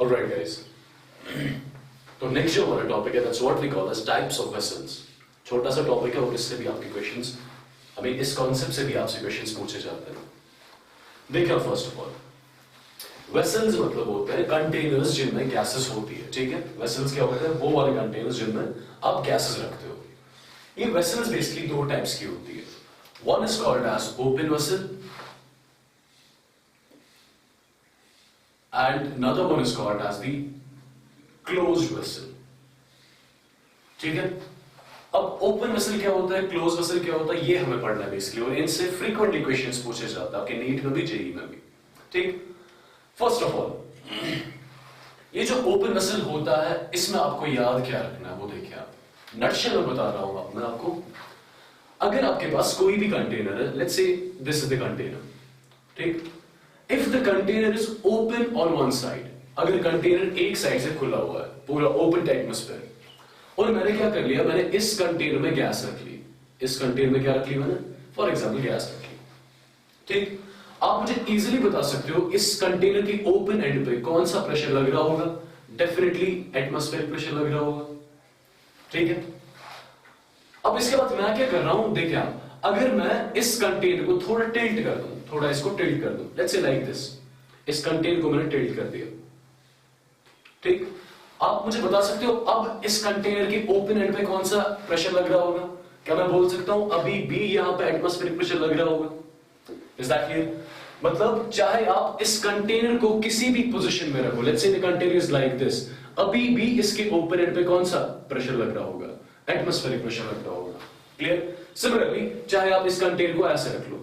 Alright guys, तो next जो हमारा टॉपिक है that's what we call as types of vessels. छोटा सा टॉपिक है और इससे भी आपके क्वेश्चंस, हमें इस कॉन्सेप्ट से भी आपसे क्वेश्चंस पूछे जाते हैं। देखिए फर्स्ट ऑफ ऑल, वेसल्स मतलब होते हैं कंटेनर्स जिनमें गैसेस होती है, ठीक है। वेसल्स क्या होते हैं? वो वाले कंटेनर्स जिनमें आप गैसेस रखते हो। ये वेसल्स बेसिकली दो टाइप्स की होती है। One is called as open vessel and another one is called as the closed vessel, ठीक है। अब ओपन वेसल क्या होता है, क्लोज वेसल क्या होता है, ये हमें पढ़ना है बेसिकली, और इनसे फ्रीक्वेंटली क्वेश्चंस पूछे जाते हैं आपके नीट में भी, जेईई में भी, ठीक। फर्स्ट ऑफ ऑल, ये जो ओपन वेसल होता है इसमें आपको याद क्या रखना है वो देखिए आप। नटशेल में बता रहा हूं मैं आपको। अगर आपके पास कोई भी कंटेनर है, लेट्स से दिस इज द कंटेनर, ठीक। If the container is open on one side, अगर कंटेनर एक साइड से खुला हुआ है, पूरा ओपन एटमॉस्फेयर, और मैंने क्या कर लिया, मैंने इस कंटेनर में गैस रख ली। इस कंटेनर में क्या रख ली मैंने? फॉर एग्जांपल गैस रख ली, ठीक। आप मुझे इजीली बता सकते हो इस कंटेनर की ओपन एंड पे कौन सा प्रेशर लग रहा होगा? डेफिनेटली एटमॉस्फेरिक प्रेशर लग रहा होगा, ठीक है। अब इसके बाद मैं क्या कर रहा हूं, देखिए आप, अगर मैं इस कंटेनर को थोड़ा टिल्ट कर दूं, थोड़ा इसको टिल्ट कर दूं, लेट्स से लाइक दिस, इस कंटेनर को मैंने टिल्ट कर दिया, ठीक। आप मुझे बता सकते हो अब इस कंटेनर की ओपन एंड पे कौन सा प्रेशर लग रहा होगा? क्या मैं बोल सकता हूं अभी भी यहां पे एटमॉस्फेरिक प्रेशर लग रहा होगा? Is that clear? मतलब चाहे आप इस कंटेनर को किसी भी पोजीशन में रखो, let's say the container is like this, अभी भी इसके ओपन एंड पे कौन सा प्रेशर लग रहा होगा? एटमॉस्फेरिक प्रेशर लग रहा होगा। क्लियर? सिमिलरली चाहे आप इस कंटेनर को ऐसे रख लो,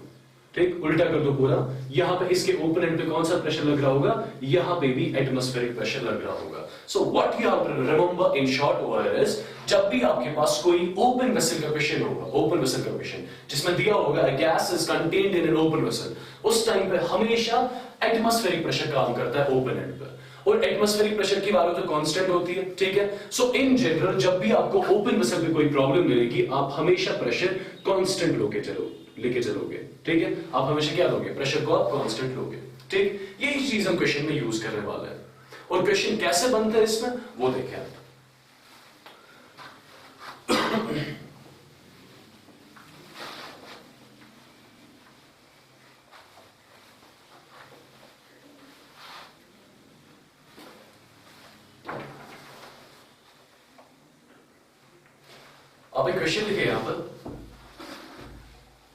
ठीक, उल्टा कर दो पूरा, यहां पे इसके ओपन एंड पे कौन सा प्रेशर लग रहा होगा? यहां पे भी एटमॉस्फेरिक प्रेशर लग रहा होगा। So what you have to remember in short over is, जब भी आपके पास कोई ओपन वेसल का क्वेश्चन होगा, ओपन वेसल का क्वेश्चन जिसमें दिया होगा gas is contained in an open vessel, उस टाइम पे हमेशा एटमॉस्फेरिक प्रेशर काम करता है ओपन एंड पे, और एटमॉस्फेरिक प्रेशर की वैल्यू तो कांस्टेंट होती है, ठीक है। सो इन जनरल जब भी आपको ओपन वेसल में कोई प्रॉब्लम मिलेगी, आप हमेशा प्रेशर कांस्टेंट लेके चलोगे, ठीक है। आप हमेशा क्या लोगे? प्रेशर को आप कांस्टेंट लोगे, ठीक। यही चीज हम क्वेश्चन में यूज करने वाले हैं, और क्वेश्चन कैसे बनता है इसमें वो देखें आप। आप एक क्वेश्चन लिखे यहां पर,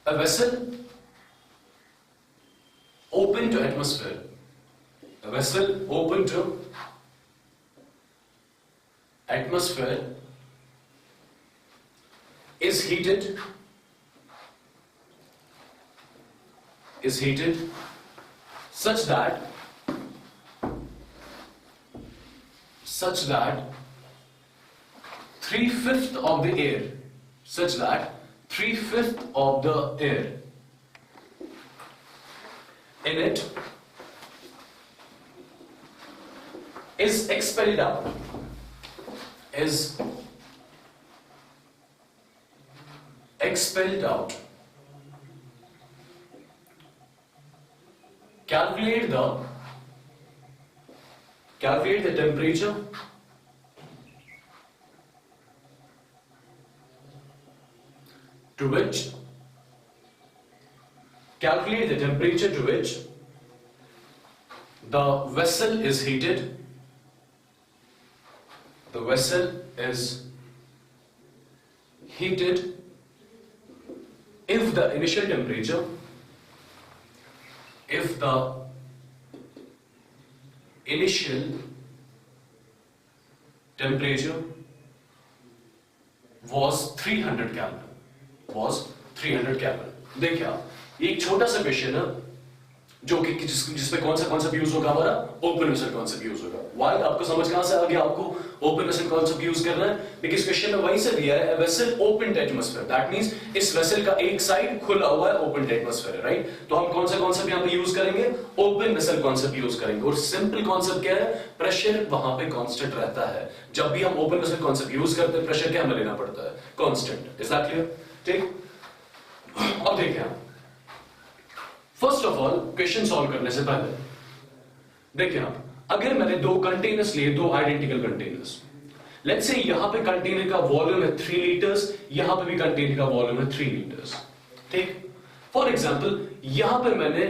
a vessel open to atmosphere, a vessel open to atmosphere is heated such that 3/5 of the air, such that 3/5 of the air in it is expelled out, Calculate the temperature to which the vessel is heated. The vessel is heated if the initial temperature was 300 Kelvin. देखिए आप, ये एक छोटा सा question है जो कि जिसमें कौन सा कॉन्सेप्ट यूज होगा? हमारा ओपन वेसल कॉन्सेप्ट यूज होगा। व्हाई? आपको समझ कहां से आ गया आपको ओपन वेसल कॉन्सेप्ट यूज करना है? बिकॉज़ क्वेश्चन में वहीं से दिया है vessel open to atmosphere, that means इस वेसल का एक साइड खुला हुआ है, ओपन टू एटमॉस्फेयर है, राइट। तो हम कौन सा कॉन्सेप्ट यहां पे यूज करेंगे? ओपन वेसल कॉन्सेप्ट यूज करेंगे, और सिंपल कॉन्सेप्ट क्या है? प्रेशर वहां पे कांस्टेंट रहता है। जब भी हम ओपन वेसल कॉन्सेप्ट यूज करते हैं, प्रेशर क्या हमें लेना पड़ता है? कांस्टेंट। Is that clear? ठीक। अब देखिए आप, first of all question solve करने से पहले देखिए आप, अगर मैंने दो कंटेनर्स लिए, दो आइडेंटिकल कंटेनर्स, लेट्स से यहां पे कंटेनर का वॉल्यूम है 3 लीटर्स, यहां पे भी कंटेनर का वॉल्यूम है 3 लीटर्स, ठीक। फॉर एग्जांपल यहां पे मैंने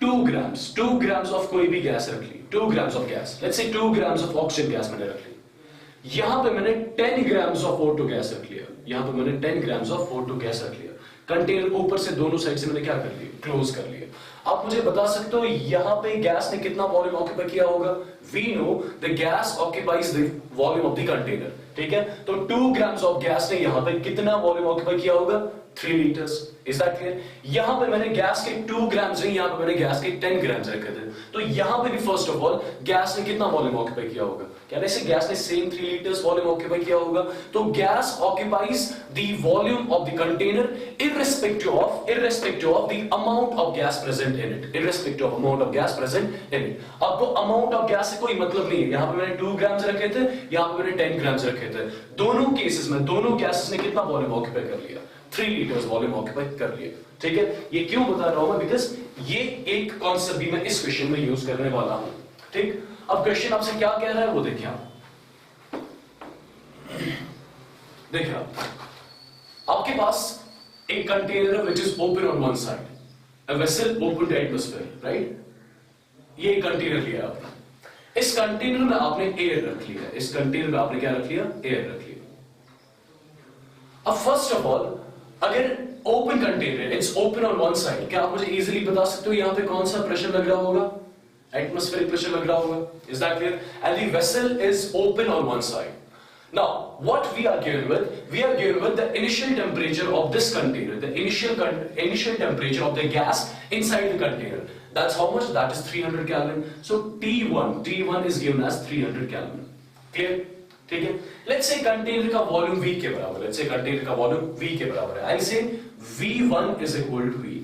2 ग्राम्स ऑफ कोई भी गैस रख ली, 2 grams of gas, let's say 2 grams of oxygen gas मैंने रख ली। यहां पे मैंने 10 ग्राम्स ऑफ O2 गैस रख लिया, यहां पे मैंने 10 ग्राम्स ऑफ O2 गैस रख लिया। कंटेनर ऊपर से दोनों साइड से मैंने क्या कर लिया, क्लोज कर लिया। आप मुझे बता सकते हो यहां पे गैस ने कितना वॉल्यूम ऑक्यूपाई किया होगा? We know the gas occupies the volume of the container, ठीक है। तो 2 ग्राम्स ऑफ गैस ने यहां पे कितना वॉल्यूम ऑक्यूपाई किया होगा? 3 लीटर्स। Is that clear? यहां पे मैंने गैस के 2 ग्राम्स नहीं, यहां पे मैंने गैस के 10 ग्राम्स रखे थे। तो यहां पे भी फर्स्ट ऑफ ऑल गैस ने कितना वॉल्यूम ऑक्यूपाई किया होगा? क्या ऐसे गैस ने सेम 3 लीटर्स वॉल्यूम ऑक्यूपाई किया होगा? तो gas occupies the volume of the container irrespective of the amount of gas present in it, irrespective of amount of gas present in it। आपको amount of gas से कोई मतलब नहीं है। यहां पे मैंने 2 ग्राम्स रखे थे, यहां पे मैंने 10 ग्राम्स रखे थे। दोनों केसेस में दोनों गैसेस ने कितना वॉल्यूम ऑक्यूपाई कर लिया? 3 लीटर्स वॉल्यूम ऑक्यूपाई कर लिया, ठीक है। ये क्यों बता रहा हूं मैं? बिकॉज ये एक कॉन्सेप्ट भी मैं इस क्वेश्चन में यूज करने वाला हूं, ठीक। अब क्वेश्चन आपसे क्या कह रहा है वो देखिए आप, देखिए आपके पास एक container which is open on one side, a vessel open to atmosphere, right? ये कंटेनर लिया आपने, इस कंटेनर में आपने एयर रख लिया, इस कंटेनर में आपने क्या रख लिया? एयर रख लिया। अब फर्स्ट ऑफ ऑल अगर open container, it's open on one side, क्या आप मुझे इजीली बता सकते हो यहां पे कौन सा प्रेशर लग रहा होगा? एटमॉस्फेरिक प्रेशर लग रहा होगा। Is that clear? And the vessel is open on one side. Now, what we are given with? We are given with the initial temperature of this container, the initial temperature of the gas inside the container. That's how much? That is 300 Kelvin. So T1 is given as 300 Kelvin. Clear? ठीक है। Let's say container का volume V के बराबर है। Let's say container का volume V के बराबर है। I say V1 is equal to V.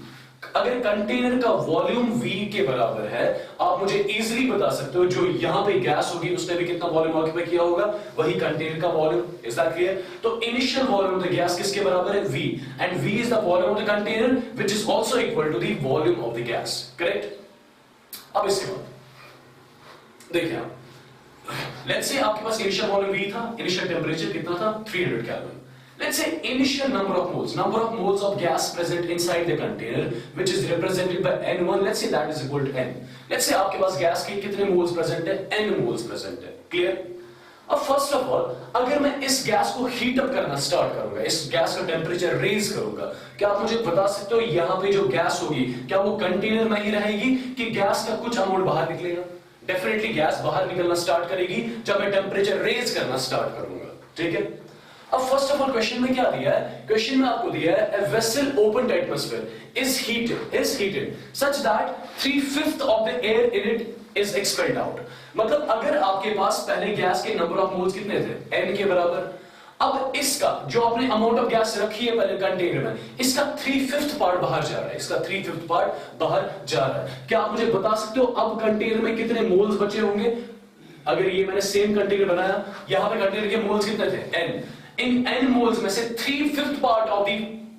अगर कंटेनर का वॉल्यूम V के बराबर है, आप मुझे इजीली बता सकते हो जो यहां पे गैस होगी उसने भी कितना वॉल्यूम ऑक्यूपाई किया होगा? वही कंटेनर का वॉल्यूम। Is that clear? तो initial volume of the gas किसके बराबर है? V, and V is the volume of the container which is also equal to the volume of the gas, correct. अब इसके बाद देखिए आप, लेट्स से आपके पास इनिशियल वॉल्यूम V था, इनिशियल टेंपरेचर कितना था? 300 kelvin. Let's say initial number of moles of gas present inside the container, which is represented by N1. Let's say that is equal to N. Let's say आपके पास gas के कितने moles present है? N moles present है। Clear? अब first of all अगर मैं इस gas को हीट अप करना स्टार्ट करूंगा, इस गैस का टेम्परेचर रेज करूंगा, क्या आप मुझे बता सकते हो यहाँ पे जो गैस होगी क्या वो कंटेनर में ही रहेगी कि गैस का कुछ अमाउंट बाहर निकलेगा? डेफिनेटली गैस बाहर निकलना स्टार्ट करेगी जब मैं टेम्परेचर रेज करना स्टार्ट करूंगा, ठीक है। अब फर्स्ट ऑफ ऑल क्वेश्चन में क्या दिया है? क्वेश्चन में आपको दिया है a vessel open to atmosphere is heated such that 3/5 of the air in it is expelled out। मतलब अगर आपके पास पहले गैस के नंबर ऑफ मोल्स कितने थे? n के बराबर। अब इसका जो आपने अमाउंट ऑफ गैस रखी है पहले कंटेनर में, इसका 3/5 पार्ट बाहर जा रहा है, इसका 3/5 पार्ट बाहर जा रहा है। क्या आप मुझे बता सकते हो अब कंटेनर में कितने मोल्स बचे होंगे? अगर ये मैंने सेम कंटेनर बनाया, यहां पे कंटेनर के मोल्स कितने थे? n। इन n मोल्स में से 3/5 part of the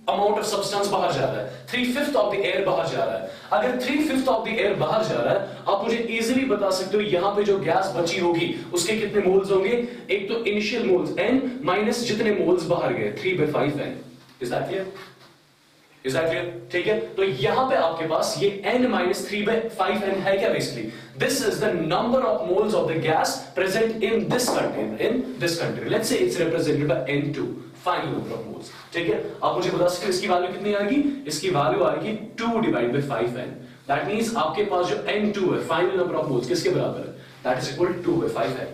amount of substance बाहर जा रहा है, 3/5 ऑफ द एयर बाहर जा रहा है। अगर 3/5 ऑफ द एयर बाहर जा रहा है, आप मुझे इजीली बता सकते हो यहां पे जो गैस बची होगी उसके कितने मोल्स होंगे? एक तो इनिशियल मोल्स n माइनस जितने मोल्स बाहर गए 3/5 n। Is that clear? Is that clear? ठीक है। तो यहां पे आपके पास ये n माइनस 3/5 n है क्या? Basically this is the number of moles of the gas present in this container. Let's say it's represented by n2, final number of moles, ठीक है। आप मुझे बता सकते हो इसकी वैल्यू कितनी आएगी? इसकी वैल्यू आएगी 2 divide by 5n। That means आपके पास जो n2 है, फाइनल नंबर ऑफ मोल्स, किसके बराबर है? That is equal to 2/5n।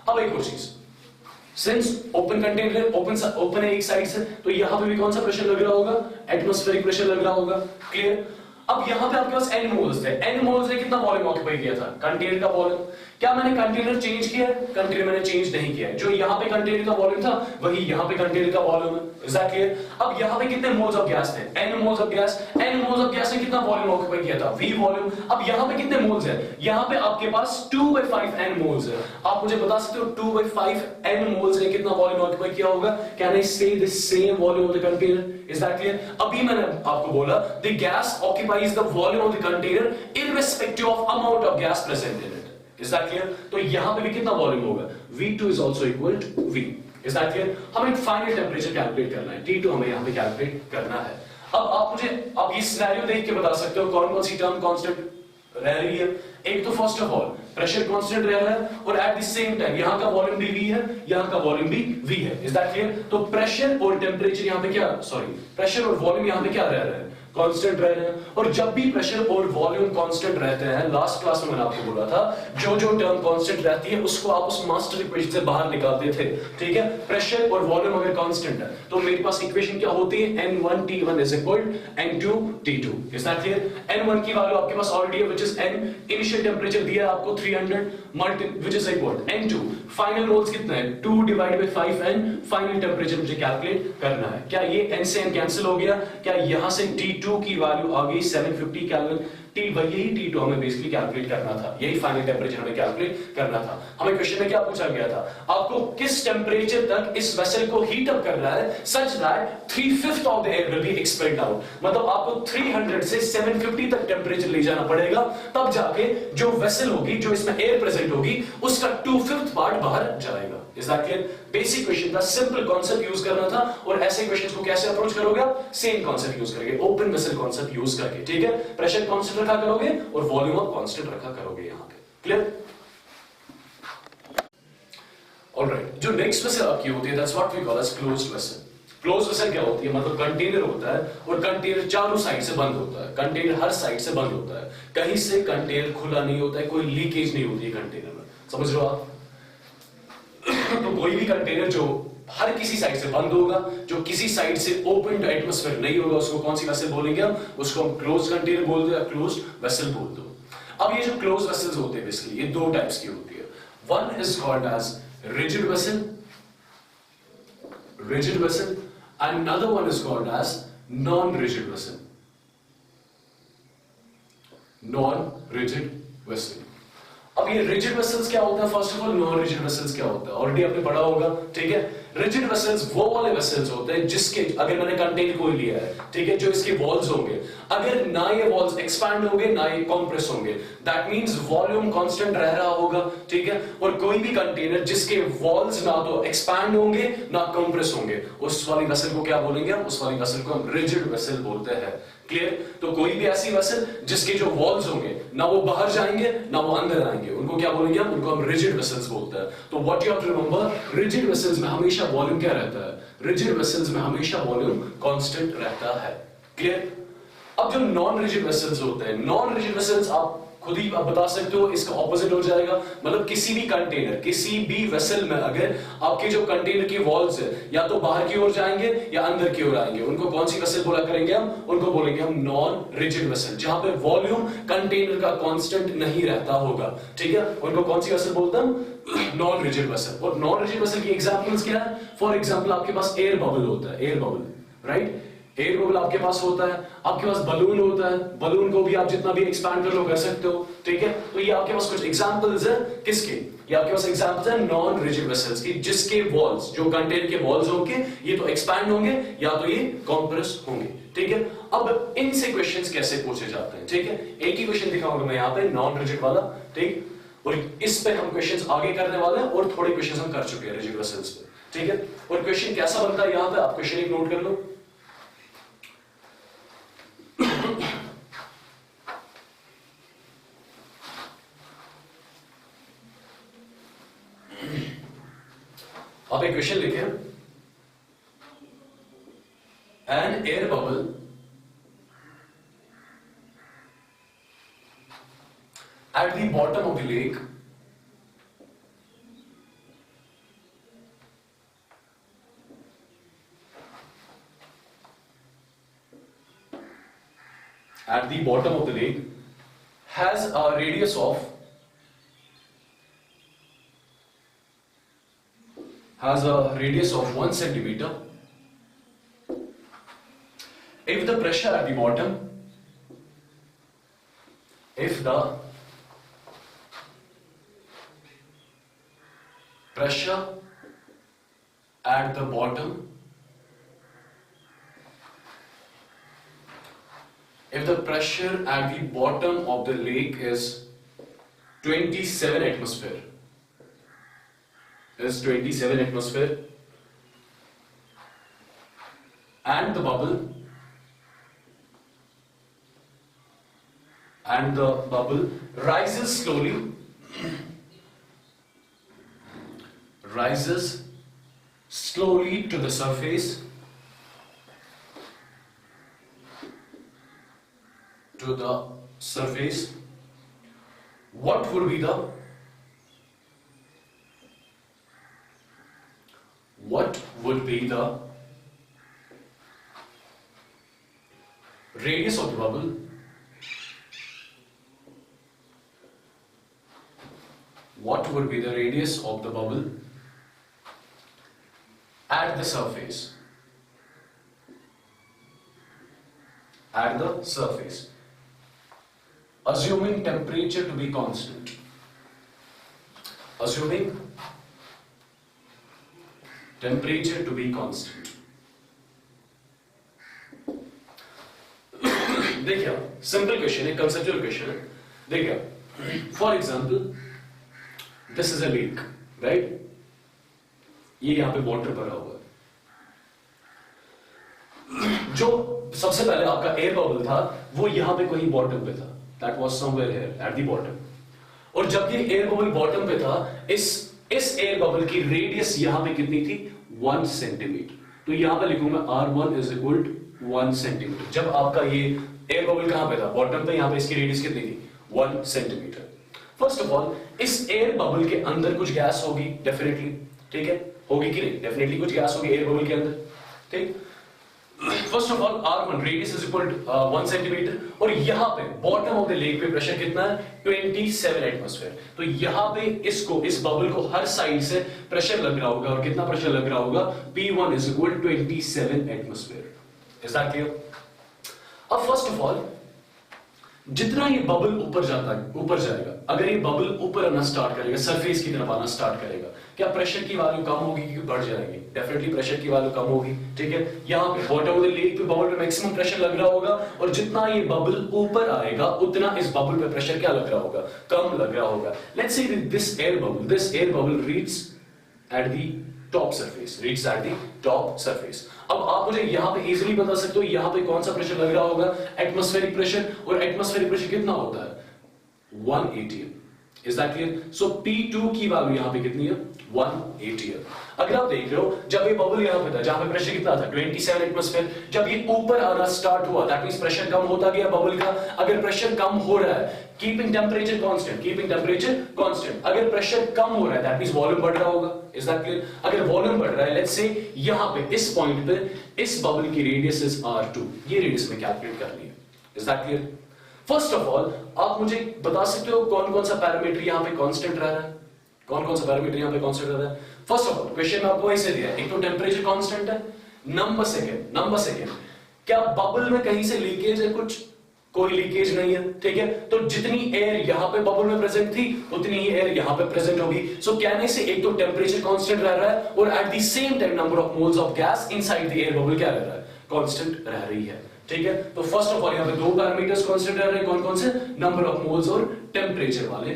अब एक और चीज, सिंस ओपन कंटेनर ओपन है एक साइड से, तो यहां पे भी कौन सा प्रेशर लग रहा होगा? एटमॉस्फेरिक प्रेशर लग रहा होगा। क्लियर? अब यहां पे आपके पास n मोल्स थे, n मोल्स ने कितना वॉल्यूम ऑक्यूपाई किया था? कंटेनर का वॉल्यूम। क्या मैंने कंटेनर चेंज किया है? कंटेनर मैंने चेंज नहीं किया है। जो यहां पे कंटेनर का वॉल्यूम था वही यहां पे कंटेनर का वॉल्यूम है। Is that clear? अब यहां पे कितने मोल्स ऑफ गैस थे? n moles of gas. n moles of gas ने कितना वॉल्यूम ऑक्यूपाई किया था? v volume. अब यहां पे कितने मोल्स है? यहां पे आपके पास 2/5n मोल्स है। आप मुझे बता सकते हो 2/5n मोल्स ने कितना वॉल्यूम ऑक्यूपाई किया होगा? Can I say the same volume of the container? Is that clear? अभी मैंने आपको बोला the gas occupies the volume of the container irrespective of amount of gas present in it। Is that clear? तो यहां पे भी कितना volume होगा? V2 is also equal to V। Is that clear? हमें फाइनल टेम्परेचर कैलकुलेट करना है, T2 हमें यहां पे कैलकुलेट करना है। अब आप मुझे अब ये सिनेरियो देख के बता सकते हो कौन कौन सी टर्म कांस्टेंट रह रही है। एक तो first of all pressure constant रह रहा है और एट द सेम टाइम यहां का वॉल्यूम भी V है, यहां का वॉल्यूम भी V है। Is that clear? तो प्रेशर और टेम्परेचर यहां पे क्या, सॉरी, प्रेशर और वॉल्यूम यहां पे क्या रह रहा है? कांस्टेंट रह रहे हैं। और जब भी प्रेशर और वॉल्यूम कांस्टेंट रहते हैं, लास्ट क्लास में मैंने आपको बोला था जो जो टर्म कांस्टेंट रहती है उसको आप उस मास्टर इक्वेशन से बाहर निकालते थे, ठीक है? प्रेशर और वॉल्यूम अगर कांस्टेंट है तो मेरे पास इक्वेशन क्या होती है? N1 T1 is equal N2 T2। Is that clear? N1 की वैल्यू आपके पास ऑलरेडी है which is N, initial temperature दिया है आपको 300 multi which is equal N2, final moles कितना है? 2 divided by 5N, final temperature मुझे कैलकुलेट करना है। क्या ये N से N कैंसिल हो गया? क्या यहां से T2 की वैल्यू आ गई 750 केल्विन? वही T2 हमें बेसिकली कैलकुलेट करना था, यही फाइनल टेंपरेचर हमें कैलकुलेट करना था। हमें क्वेश्चन में क्या पूछा गया था? आपको किस टेंपरेचर तक इस वेसल को हीट अप करना है such that 3/5 of the air will be expelled out. मतलब आपको 300 से 750 तक टेंपरेचर ले जाना पड़ेगा, तब जाके जो वेसल होगी, जो इसमें एयर प्रेजेंट होगी, उसका 2/5 पार्ट बाहर जाएगा। Is that clear? Basic question था, सिंपल कॉन्सेप्ट यूज करना था। और ऐसे क्वेश्चंस को कैसे अप्रोच करोगे आप? सेम कॉन्सेप्ट यूज करके, ओपन वेसल कॉन्सेप्ट यूज करके, ठीक है? प्रेशर कांस्टेंट रखा करोगे और वॉल्यूम ऑफ कांस्टेंट रखा करोगे यहां पे। क्लियर? ऑलराइट, जो नेक्स्ट वेसल आपकी होती है that's what we call as closed vessel. Close vessel क्या होती है? मतलब कंटेनर होता है और कंटेनर चारों साइड से बंद होता है, कंटेनर हर साइड से बंद होता है, कहीं से कंटेनर खुला नहीं होता है, कोई लीकेज नहीं होती है कंटेनर में। समझ रहे हो आप? तो कोई भी कंटेनर जो हर किसी साइड से बंद होगा, जो किसी साइड से ओपन टू एटमॉस्फेयर नहीं होगा, उसको कौन सी वेसल बोलेंगे हम? उसको हम क्लोज कंटेनर बोल दो या क्लोज्ड वेसल बोल दो। अब ये जो क्लोज वेसल्स होते हैं बेसिकली ये दो टाइप्स की होती है। One is called as rigid vessel, rigid vessel, and another one is called as non-rigid vessel, non-rigid vessel। अब ये रिजिड वेसल्स क्या होता है? First of all non rigid vessels क्या होता है ऑलरेडी आपने पढ़ा होगा, ठीक है? रिजिड वेसल्स वो वाले वेसल्स होते हैं जिसके, अगर मैंने कंटेनर को लिया है, ठीक है, जो इसके वॉल्स होंगे, अगर ना ये वॉल्स एक्सपैंड होंगे ना ये कॉम्प्रेस होंगे, दैट मींस वॉल्यूम कांस्टेंट रह रहा होगा, ठीक है? और कोई भी कंटेनर जिसके वॉल्स ना तो एक्सपैंड होंगे ना कॉम्प्रेस होंगे, उस वाली वेसल को क्या बोलेंगे हम? उस वाली वेसल को हम रिजिड वेसल बोलते हैं। क्लियर? तो कोई भी ऐसी वेसल जिसके जो वॉल्स होंगे ना वो बाहर जाएंगे ना वो अंदर आएंगे, उनको क्या बोलेंगे हम? उनको हम रिजिड वेसल्स बोलते हैं। तो what you have to remember, rigid vessels में हमेशा वॉल्यूम क्या रहता है? रिजिड वेसल्स में हमेशा वॉल्यूम कांस्टेंट रहता है। क्लियर? अब जो नॉन रिजिड वेसल्स होते हैं, नॉन रिजिड वेसल्स आप खुद ही आप बता सकते हो इसका ऑपोजिट हो जाएगा। मतलब किसी भी कंटेनर, किसी भी वेसल में अगर आपके जो कंटेनर की वॉल्स है या तो बाहर की ओर जाएंगे या अंदर की ओर आएंगे, उनको कौन सी वेसल बोला करेंगे हम? उनको बोलेंगे हम नॉन रिजिड वेसल, जहां पे वॉल्यूम कंटेनर का कांस्टेंट नहीं रहता होगा, ठीक है? उनको कौन सी वेसल बोलते हैं हम? Non rigid vessel. और नॉन रिजिड वेसल की एग्जांपल्स क्या है? फॉर एग्जांपल आपके पास एयर बबल होता है, air bubble, right? Air bubble आपके पास होता है, आपके पास बलून होता है, बलून को भी आप जितना भी एक्सपैंड कर लो कर सकते हो, ठीक है? तो ये आपके पास कुछ एग्जांपल्स है किसके? ये आपके पास एग्जांपल्स है नॉन रिजिड वेसल्स की, जिसके वॉल्स, जो कंटेनर के वॉल्स होंगे, ये तो एक्सपैंड होंगे या तो ये कॉम्प्रेस होंगे, ठीक है? अब इनसे क्वेश्चंस कैसे पूछे जाते हैं, ठीक है? एक ही क्वेश्चन दिखाऊंगा मैं यहाँ पे नॉन रिजिड वाला, ठीक? और इस पे हम क्वेश्चंस आगे करने वाले हैं और थोड़े क्वेश्चंस हम कर चुके हैं रिजिड वेसल्स पे, ठीक है? और क्वेश्चन कैसा बनता है यहाँ पे आप क्वेश्चन एक नोट कर लो। आप एक क्वेश्चन लिखे, an air bubble at the bottom of the lake at the bottom of the lake has a radius of 1 centimeter. If the pressure at the bottom, if the pressure at the bottom, if the pressure at the bottom of the lake is 27 atmosphere. Is 27 atmosphere, and the bubble rises slowly, to the surface, What would be the radius of the bubble at the surface, assuming temperature to be constant. देखिए, simple question है, conceptual question है. देखिए, for example this is a lake, right? ये यहां पे water भरा हुआ है. जो सबसे पहले आपका एयर बबल था वो यहां पे कहीं बॉटम पे था. That was somewhere here eight the bottom. और जब ये एयर बबल बॉटम पे था, इस एयर बबल की रेडियस यहां पे कितनी थी? 1 सेंटीमीटर. तो यहां पे लिखूंगा R1 is equal to 1 centimetre. जब आपका ये एयर बबल कहां पे था? बॉटम पे. यहां पे इसकी रेडियस कितनी थी? 1 सेंटीमीटर. फर्स्ट ऑफ ऑल, इस एयर बबल के अंदर कुछ गैस होगी, डेफिनेटली. ठीक है, होगी कि नहीं? डेफिनेटली कुछ गैस होगी एयर बबल के अंदर. ठीक. First of all, R1 radius is equal to 1 centimetre. और यहां पे बॉटम ऑफ द लेक पे प्रेशर कितना है? 27 एटमॉस्फेयर. तो यहां पे इस बबल को हर साइड से प्रेशर लग रहा होगा. और कितना प्रेशर लग रहा होगा? P1 is equal 27 atmosphere. Is that clear? अब फर्स्ट ऑफ ऑल, जितना ये बबल ऊपर जाएगा, अगर ये बबल ऊपर आना स्टार्ट करेगा, सरफेस की तरफ आना स्टार्ट करेगा, क्या प्रेशर की वैल्यू कम होगी कि बढ़ जाएगी? डेफिनेटली प्रेशर की वैल्यू कम होगी. ठीक है, यहाँ पे बॉटम ऑफ द लेक पे बबल पे मैक्सिमम प्रेशर लग रहा होगा. और जितना ये बबल ऊपर आएगा, उतना इस बबल पे प्रेशर क्या लग रहा होगा? कम लग रहा होगा. Let's say this air bubble reach at the top surface. अब आप मुझे यहां पे इजीली बता सकते हो यहां पे कौन सा प्रेशर लग रहा होगा? Atmospheric pressure. और एटमॉस्फेरिक प्रेशर कितना होता है? 1 atm. Is that clear? So P2 की वैल्यू यहां पे कितनी है? 1 atm. अगर आप देख रहे हो, जब ये बबल यहां पे था, जहां पे प्रेशर कितना था? 27 एटमॉस्फेयर. जब ये ऊपर आना स्टार्ट हुआ, दैट मींस प्रेशर कम होता गया बबल का. अगर प्रेशर कम हो रहा है, कीपिंग टेंपरेचर कांस्टेंट. अगर प्रेशर कम हो रहा है, दैट मींस वॉल्यूम बढ़ रहा होगा. Is that clear? अगर वॉल्यूम बढ़ रहा है, लेट्स से यहां पे इस पॉइंट पे इस बबल की रेडियस इज R2. ये रेडियस में कैलकुलेट कर ली है. Is that clear? First of all, आप मुझे बता सकते हो कौन कौन सा पैरामीटर यहां पे कांस्टेंट रह रहा है? फर्स्ट ऑफ ऑल, क्वेश्चन में आपको ऐसे दिया है, एक तो टेंपरेचर कांस्टेंट है. नंबर सेकंड, क्या बबल में कहीं से लीकेज है? कोई लीकेज नहीं है. ठीक है, तो जितनी एयर यहां पे बबल में प्रेजेंट थी, उतनी ही एयर यहां पे प्रेजेंट होगी. सो कहने से एक तो टेंपरेचर कांस्टेंट रह रहा है, और at the same time number of moles of gas inside the air bubble क्या रह रहा है? कांस्टेंट रह रही है. ठीक है, तो फर्स्ट ऑफ ऑल यहां पे दो पैरामीटर्स कांस्टेंट रह रहे हैं. कौन से? नंबर ऑफ मोल्स और टेंपरेचर वाले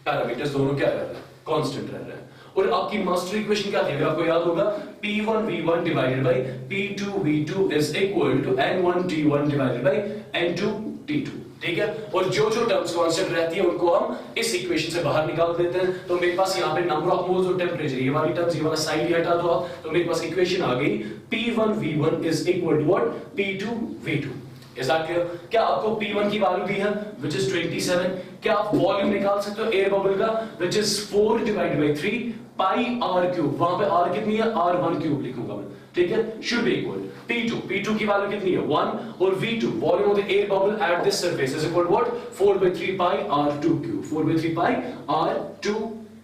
पैरामीटर्स दोनों क्या रह रहे हैं? कांस्टेंट रह रहे हैं. और आपकी मास्टर इक्वेशन क्या थी? आपको याद होगा, P1V1 divided by P2V2 is equal to N1T1 divided by N2T2. ठीक है, और जो टर्म्स कांस्टेंट रहती है उनको हम इस इक्वेशन से बाहर निकाल देते हैं. तो मेरे पास यहाँ पे नंबर ऑफ मोल्स और टेंपरेचर, ये वाली टर्म्स, ये वाला साइड हटा दो आप, तो मेरे पास इक्वेशन आ गई P1V1 is equal to what? P2V2. Is that clear? क्या आपको P1 की वैल्यू दी है व्हिच इज 27? क्या आप वॉल्यूम निकाल सकते हो एयर बबल का which is 4 divided by 3 pi r cube. वहां पे r कितनी है? R1 क्यूब लिखूंगा मैं. ठीक है, शुड बी इक्वल P2 की वैल्यू कितनी है? 1. और V2 volume of the air bubble at this surface is equal to what? 4/3 pi r2 cube. 4/3 pi r2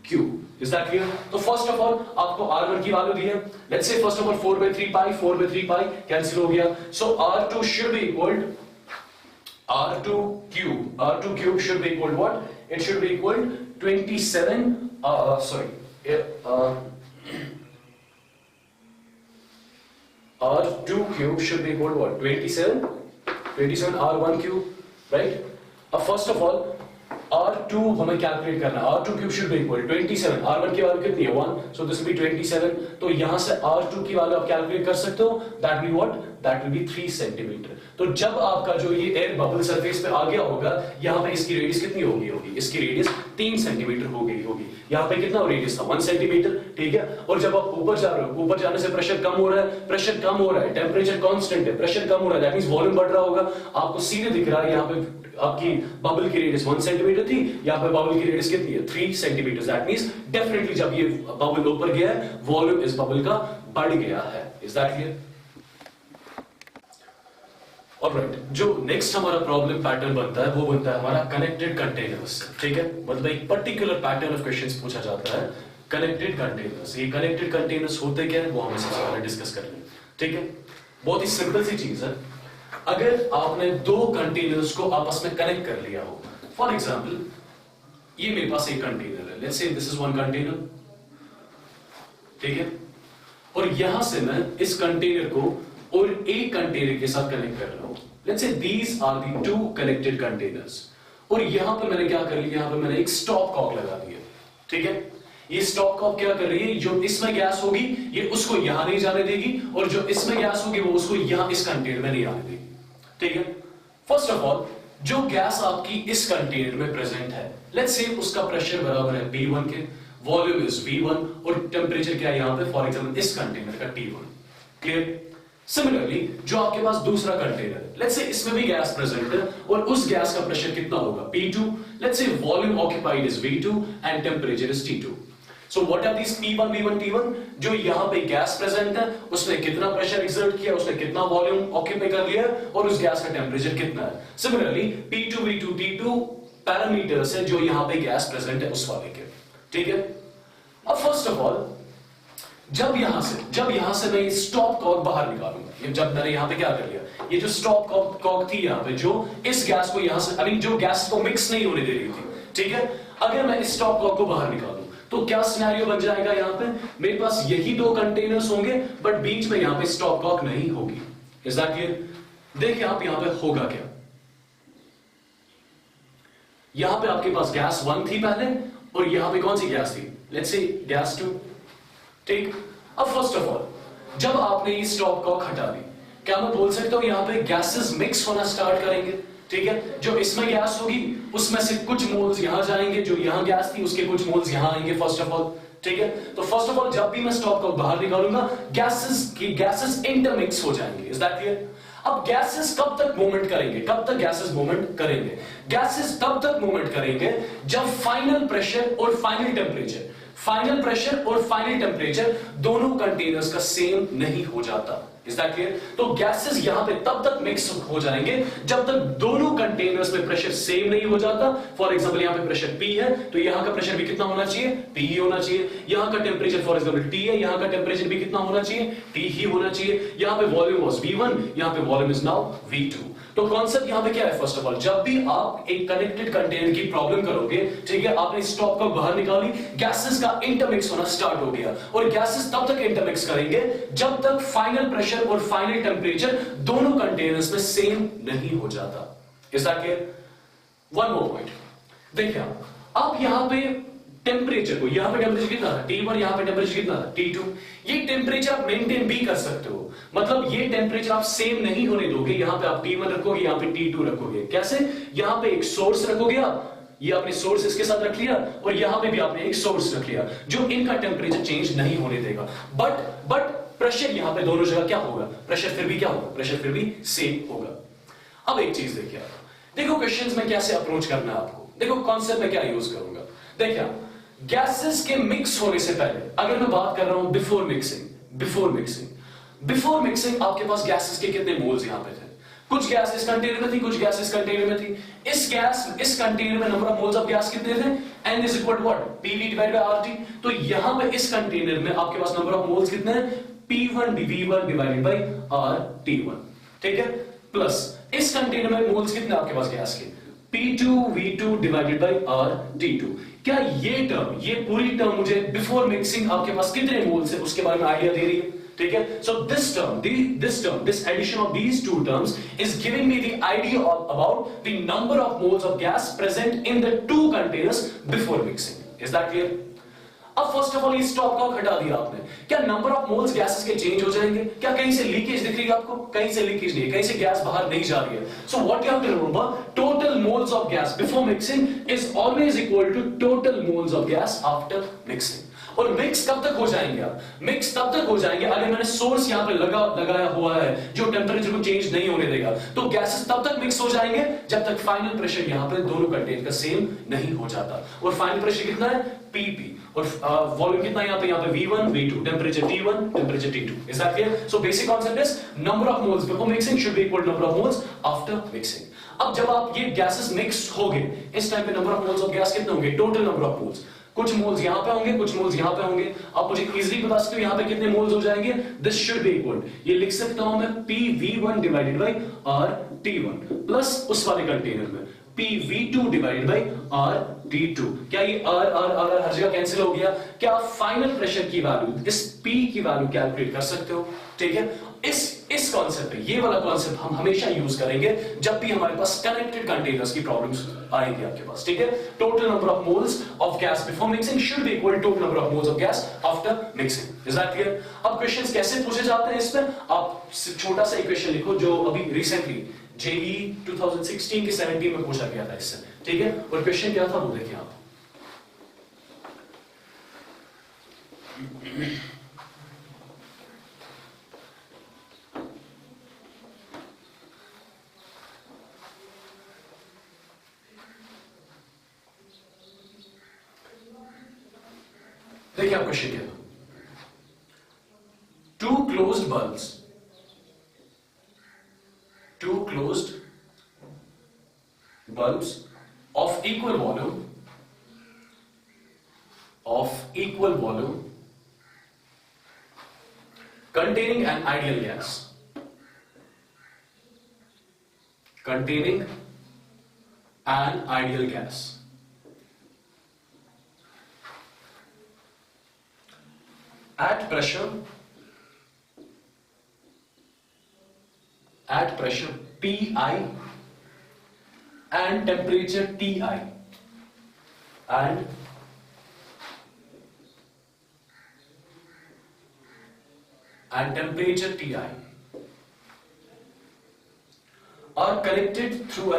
cube. Is that clear? तो फर्स्ट ऑफ ऑल आपको R1 की value दी है. Let's say first of all 4/3 pi cancel हो गया. So R2 should be equal R2 cube should be equal what? It should be equal 27 R2 cube should be equal to what? 27 R1 cube, right? First of all, R2 हमें calculate करना है, R2 cube should be equal 27, R1 की value कितनी है 1, so this will B 27, तो यहां से R2 की वैल्यू आप कैलकुलेट कर सकते हो, that will what, that will be 3 centimetre. तो जब आपका जो ये एयर बबल सरफेस पे आ गया होगा, यहां पे इसकी रेडियस कितनी होगी, इसकी रेडियस 3 सेंटीमीटर हो गई होगी। यहां पे कितना रेडियस था 1 सेंटीमीटर, ठीक है। और जब आप ऊपर जा रहे हो, ऊपर जाने से प्रेशर कम हो रहा है, टेम्परेचर कांस्टेंट है, प्रेशर कम हो रहा है, दैट मींस वॉल्यूम बढ़ रहा होगा। आपको सीधे दिख रहा है यहां पे आपकी बबल की रेडियस 1 सेंटीमीटर थी, यहां पे बबल की रेडियस कितनी है 3 सेंटीमीटर, दैट मींस डेफिनेटली जब ये बबल ऊपर गया है, वॉल्यूम इस बबल का बढ़ गया है। Is that clear? ऑलराइट, जो नेक्स्ट हमारा प्रॉब्लम पैटर्न बनता है वो बनता है हमारा कनेक्टेड कंटेनर्स, ठीक है। मतलब एक पर्टिकुलर पैटर्न ऑफ क्वेश्चंस पूछा जाता है कनेक्टेड कंटेनर्स। ये कनेक्टेड कंटेनर्स होते क्या है वो हमें सबसे पहले डिस्कस कर लेंगे, ठीक है। बहुत ही सिंपल सी चीज है, अगर आपने दो कंटेनर्स को आपस में कनेक्ट कर लिया हो, फॉर एग्जांपल ये मेरे पास एक कंटेनर है, लेट्स से दिस इज वन कंटेनर, ठीक है, और यहां से मैं इस कंटेनर को और एक कंटेनर के साथ कनेक्ट कर रहा हूं, let's say these are the two connected containers, और यहां पर मैंने क्या कर लिया, यहां पर मैंने एक स्टॉप कॉक लगा दिया, ठीक है। ये स्टॉप कॉक क्या कर रही है, जो इसमें गैस होगी ये उसको यहां नहीं जाने देगी, और जो इसमें गैस होगी वो उसको यहां इस कंटेनर में नहीं आने देगी, ठीक है। फर्स्ट ऑफ ऑल जो गैस आपकी इस कंटेनर में प्रेजेंट है, लेट्स से उसका प्रेशर बराबर है P1 के, वॉल्यूम इज V1, और टेम्परेचर क्या है यहां पे, फॉर एग्जांपल इस कंटेनर का T1, क्लियर। सिमिलरली जो आपके पास दूसरा कंटेनर है, लेट्स से इसमें भी गैस प्रेजेंट है, और उस गैस का प्रेशर कितना होगा P2, let's say volume occupied is V2 and temperature is T2। So what are these P1, V1, T1? जो यहाँ पे गैस प्रेजेंट है, उसने कितना प्रेशर एक्सर्ट किया, उसने कितना वॉल्यूम ऑक्यूपाई कर लिया, और उस गैस का टेम्परेचर कितना है। Similarly P2, V2, T2 parameters है जो यहाँ पे गैस प्रेजेंट है उस वाले के, ठीक है। अब फर्स्ट ऑफ ऑल जब यहां से मैं स्टॉप कॉक बाहर निकालूंगा, जब मैंने यहाँ पे क्या कर लिया, ये जो स्टॉप कॉक थी यहाँ पे, जो इस गैस को यहां से, आई मीन जो गैस को मिक्स नहीं होने दे रही थी, ठीक है। अगर मैं इस स्टॉप कॉक को बाहर निकालूं तो क्या सिनेरियो बन जाएगा, यहां पे मेरे पास यही दो कंटेनर्स होंगे, बट बीच में यहां पे स्टॉप कॉक नहीं होगी। Is that clear? देखिए आप यहां पे होगा क्या, यहां पे आपके पास गैस 1 थी पहले, और यहां पे कौन सी गैस थी, लेट्स से गैस 2, ठीक। अब फर्स्ट ऑफ ऑल जब आपने ये स्टॉप कॉक हटा दी, क्या मैं बोल सकता हूं यहां पे गैसेस मिक्स होना स्टार्ट करेंगे, ठीक है। जो इसमें गैस होगी उसमें से कुछ मोल्स यहां जाएंगे, जो यहां गैस थी उसके कुछ मोल्स यहां आएंगे, फर्स्ट ऑफ ऑल, ठीक है। तो फर्स्ट ऑफ ऑल जब भी मैं स्टॉप कॉक बाहर निकालूंगा, गैसेस इंटरमिक्स हो जाएंगे। Is that clear? अब गैसेस कब तक मूवमेंट करेंगे, कब तक गैसेस मूवमेंट करेंगे, गैसेस तब तक मूवमेंट करेंगे जब फाइनल प्रेशर और फाइनल टेम्परेचर दोनों कंटेनर्स का सेम नहीं हो जाता। Is that clear? तो गैसेस यहां पे तब तक मिक्स हो जाएंगे जब तक दोनों कंटेनर्स में प्रेशर सेम नहीं हो जाता। फॉर एग्जांपल यहां पे प्रेशर P है, तो यहां का प्रेशर भी कितना होना चाहिए, P ही होना चाहिए। यहां का टेम्परेचर फॉर एग्जांपल T है, यहां का टेम्परेचर भी कितना होना चाहिए, T ही होना चाहिए। यहां पे वॉल्यूम वाज V1, यहां पे वॉल्यूम इज नाउ V2। तो कॉन्सेप्ट यहां पे क्या है, फर्स्ट ऑफ ऑल जब भी आप एक कनेक्टेड कंटेनर की प्रॉब्लम करोगे, ठीक है, आपने स्टॉप को बाहर निकाली, गैसेस का इंटरमिक्स होना स्टार्ट हो गया, और गैसेस तब तक इंटरमिक्स करेंगे जब तक फाइनल प्रेशर और फाइनल टेम्परेचर दोनों कंटेनर्स में सेम नहीं हो जाता। Is that clear? One more point देखिए, आप यहां पे टेम्परेचर को, यहां पे टेम्परेचर कितना था T1, यहां पे टेम्परेचर कितना था T2, ये टेम्परेचर आप मेंटेन भी कर सकते हो। मतलब ये टेम्परेचर आप सेम नहीं होने दोगे, यहां पे आप T1 रखोगे, यहां पे T2 रखोगे। कैसे? यहां पे एक सोर्स रखोगे आप, ये आपने सोर्स इसके साथ रख लिया, और यहां पे भी आपने एक सोर्स रख लिया जो इनका टेम्परेचर चेंज नहीं होने देगा। बट प्रेशर यहां पे दोनों जगह क्या होगा, प्रेशर फिर भी क्या होगा, प्रेशर फिर भी सेम होगा। अब एक चीज देखिए आप, देखो क्वेश्चंस में कैसे अप्रोच करना है आपको, देखो कॉन्सेप्ट में क्या यूज करूंगा। देखिए गैसेस के मिक्स होने से पहले, अगर मैं बात कर रहा हूं बिफोर मिक्सिंग आपके पास गैसेस के कितने मोल्स यहां पे थे, कुछ गैस इस कंटेनर में थी, कुछ गैस इस कंटेनर में थी। इस कंटेनर में number of moles of gas कितने थे, N is equal to what, PV divided by RT। तो यहां पे इस कंटेनर में आपके पास नंबर ऑफ मोल्स कितने हैं, P1 V1 divided by RT1, ठीक है, प्लस इस कंटेनर में मोल्स कितने आपके पास गैस के, P2 V2 divided by RT2। क्या ये पूरी टर्म मुझे बिफोर मिक्सिंग आपके पास कितने मोल्स है उसके बारे में आइडिया दे रही है, ठीक है? So this term, this addition of these two terms is giving me the idea about the number of moles of gas present in the two containers before mixing. Is that clear? अब first of all ये stop Kock हटा दिया आपने, क्या number of moles gases के change हो जाएंगे? क्या कहीं से लीकेज दिख रही है आपको? कहीं से लीकेज नहीं है, कहीं से गैस बाहर नहीं जा रही है. So what you have to remember, total moles of gas before mixing is always equal to total moles of gas after mixing. और मिक्स कब तक हो जाएंगे आप? मिक्स तब तक हो जाएंगे अगर मैंने सोर्स यहां पे लगाया हुआ है जो टेंपरेचर को चेंज नहीं होने देगा. तो गैसेस तब तक मिक्स हो जाएंगे जब तक फाइनल प्रेशर यहां पे दोनों कंटेनर का सेम नहीं हो जाता. और फाइनल प्रेशर कितना है? Pp. और वॉल्यूम कितना है यहां पे V1 V2, temperature T1 temperature T2. Is that clear? So basic concept is number of moles before mixing should be equal to number of moles after mixing. अब जब आप ये गैसेस मिक्स होंगे इस टाइम पे number of moles of gas कितने होंगे? Total number of moles, कुछ मोल्स यहां पे होंगे, कुछ मोल्स यहां पे होंगे. आप मुझे इजीली बता सकते हो यहां पे कितने मोल्स हो जाएंगे? दिस शुड बी इक्वल, ये लिख सकता हूं मैं PV1 divided by RT1 plus उस वाले कंटेनर में PV2 डिवाइडेड बाय RT2. क्या ये R हर जगह कैंसिल हो गया? क्या आप फाइनल प्रेशर की वैल्यू, इस P की वैल्यू कैलकुलेट कर सकते हो? ठीक है, इस कॉन्सेप्ट पे, ये वाला कॉन्सेप्ट हम हमेशा यूज करेंगे जब भी हमारे पास कनेक्टेड कंटेनर्स की प्रॉब्लम्स आएगी आपके पास. ठीक है, total number of moles of gas before mixing should be equal to total number of moles of gas after mixing. Is that clear? अब क्वेश्चंस कैसे पूछे जाते हैं इसमें? आप छोटा सा इक्वेशन लिखो जो अभी रिसेंटली JEE 2016 के 17 में पूछा गया था इससे. ठीक है, और क्वेश्चन क्या था वो देखिए आप. देखिए आप क्वेश्चन क्या था. Two closed bulbs of equal volume containing an ideal gas at pressure PI and temperature TI are connected through a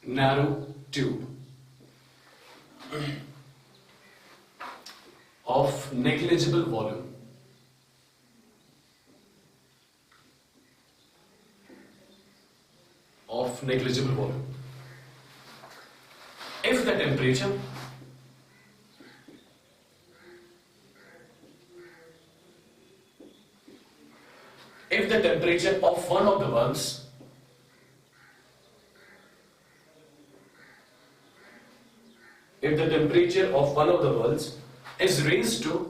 narrow tube. Of negligible volume. If the temperature of one of the bulbs is raised to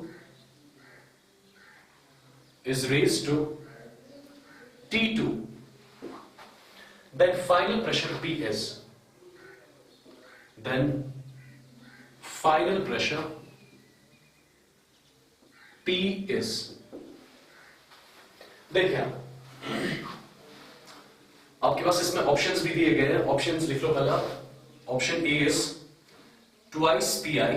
T2, then final pressure P is. देखिए आपके पास इसमें options भी दिए गए हैं. Options लिख लो पहला. Option A is twice PI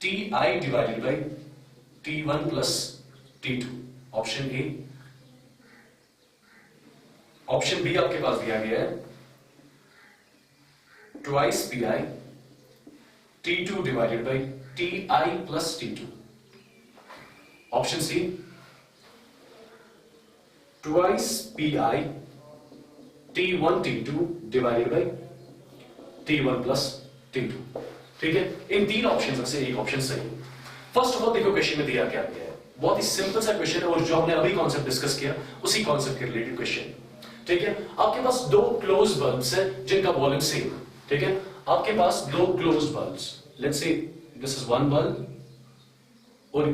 TI divided by T1 plus T2. Option A. Option B आपके पास दिया गया है twice PI T2 divided by TI plus T2. Option C twice PI T1 T2 divided by T1 plus T2. ठीक है, इन तीन options में से एक ऑप्शन सही. फर्स्ट ऑफ ऑल देखो क्वेश्चन में दिया क्या गया है. बहुत ही सिंपल सा क्वेश्चन है और जो हमने अभी कॉन्सेप्ट डिस्कस किया उसी कॉन्सेप्ट के रिलेटेड क्वेश्चन. ठीक है, आपके पास दो क्लोज बल्ब्स हैं जिनका वॉल्यूम सेम. ठीक है, आपके पास दो close bulbs, let's say this is one bulb और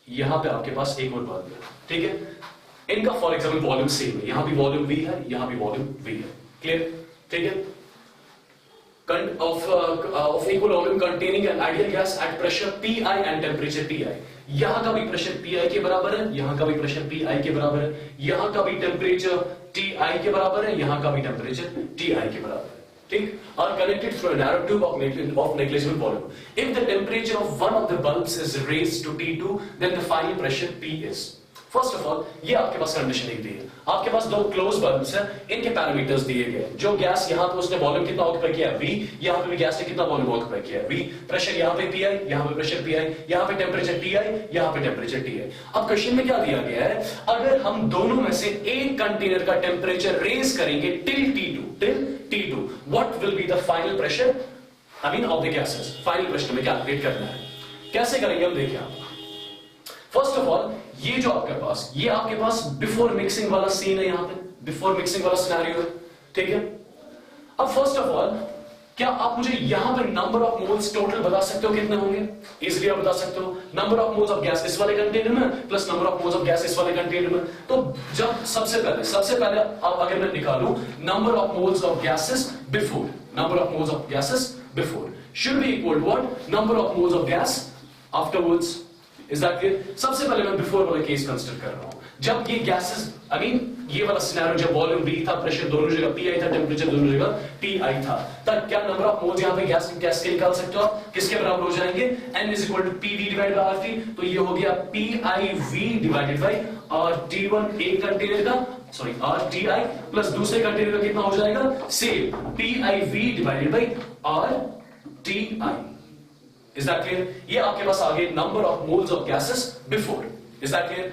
यहां पे आपके पास एक और बल्ब है. ठीक है, इनका फॉर एग्जाम्पल वॉल्यूम सेम है, यहां भी वॉल्यूम V है, यहां भी वॉल्यूम V है, क्लियर, ठीक है। of equal volume containing an ideal gas at pressure Pi and temperature Ti, यहां का भी प्रेशर Pi के बराबर है, यहां का भी प्रेशर Pi के बराबर है, यहां का भी टेम्परेचर Ti के बराबर है, यहां का भी टेम्परेचर Ti के बराबर है, ठीक, are connected through a narrow tube of negligible volume. If the temperature of one of the bulbs is raised to T2, then the final pressure P is. First of all ये आपके पास condition एक दी है, आपके पास दो close bulbs हैं, इनके parameters दिए गए, जो गैस यहां पे उसने वॉल्यूम कितना ऑक्यूपाई किया है V, यहां पे भी गैस ने कितना वॉल्यूम ऑक्यूपाई किया है V, प्रेशर यहां पे Pi, यहां पे प्रेशर Pi, यहां पे टेंपरेचर Ti, यहां पे टेंपरेचर Ti। अब क्वेश्चन में क्या दिया गया है, अगर हम दोनों में से एक कंटेनर का टेंपरेचर रेज करेंगे till T2, what will be the final pressure I mean of the gases, final pressure में कैलकुलेट करना है। कैसे करेंगे हम देखिए, आप फर्स्ट ऑफ ऑल ये जो आपके पास बिफोर मिक्सिंग वाला सीन है, यहां पे बिफोर मिक्सिंग वाला सिनेरियो है, ठीक है। अब फर्स्ट ऑफ ऑल क्या आप मुझे यहां पे नंबर ऑफ मोल्स टोटल बता सकते हो कितने होंगे? इजीली आप बता सकते हो, number of moles of gas इस वाले कंटेनर में plus number of moles of gas इस वाले कंटेनर में। तो जब सबसे पहले अब अगर मैं निकालूं number of moles of gases before, number of moles of gases before should be equal to what, number of moles of gas afterwards. Is that clear? सबसे पहले मैं बिफोर वाला केस कंसीडर कर रहा हूं, जब ये गैसेस आई मीन ये वाला सिनेरियो, जब वॉल्यूम V था, प्रेशर दोनों जगह Pi था, टेंपरेचर दोनों जगह Ti था, तब क्या नंबर ऑफ मोल्स यहां पे गैस के निकाल सकते हो आप? किसके बराबर हो जाएंगे? N is equal to PV divided by RT, तो ये हो गया PIV divided by RT1 एक कंटेनर का, सॉरी RTI प्लस दूसरे कंटेनर का कितना हो जाएगा? Same PIV divided by RTI। Is that clear? ये आपके पास आ गए number of moles of gases before. Is that clear?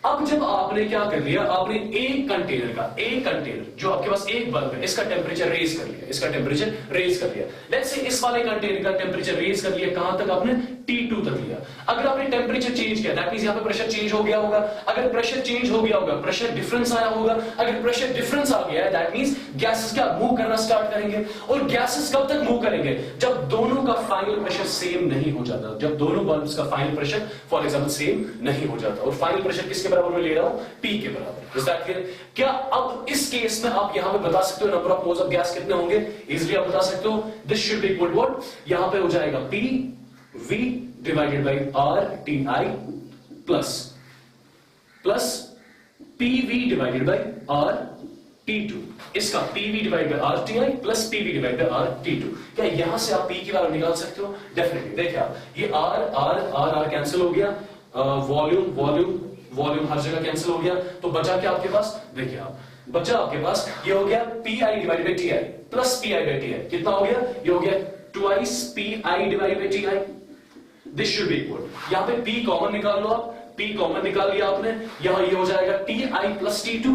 अब जब आपने क्या कर लिया, आपने एक कंटेनर जो आपके पास एक बल्ब है, इसका टेंपरेचर रेज कर लिया, लेट्स से इस वाले कंटेनर का टेंपरेचर रेज कर लिया, कहां तक आपने? T2 तक लिया। अगर आपने टेंपरेचर चेंज किया, दैट मींस यहां पे प्रेशर चेंज हो गया होगा, अगर प्रेशर चेंज हो गया होगा, प्रेशर डिफरेंस आया होगा, अगर प्रेशर डिफरेंस आ गया है, दैट मींस गैसेस क्या मूव करना स्टार्ट करेंगे, और गैसेस कब तक मूव करेंगे? जब दोनों का फाइनल प्रेशर सेम नहीं हो जाता, जब दोनों बल्ब्स का final pressure for example same नहीं हो जाता, और फाइनल प्रेशर किसके बराबर में ले रहा हूं? P के बराबर। Is that clear? क्या अब इस केस में आप यहां पे बता सकते हो number of moles of gas कितने होंगे? इजीली आप बता सकते हो, this should be equal to what, यहां पे हो जाएगा PV divided by RTI plus PV divided by RT2, इसका PV divided by RTI plus PV divided by RT2। क्या यहां से आप P की वैल्यू निकाल सकते हो? डेफिनेटली। देखिए आप, ये R कैंसिल हो गया, वॉल्यूम हर जगह कैंसिल हो गया, तो बचा क्या आपके पास? देखिए आप, बचा आपके पास ये हो गया PI divided by TI plus PI by TI, कितना हो गया? ये हो गया twice PI divided by TI। This should be equal, यहां पे P कॉमन निकाल लो आप, P कॉमन निकाल लिया आपने, यहां ये हो जाएगा Ti plus T2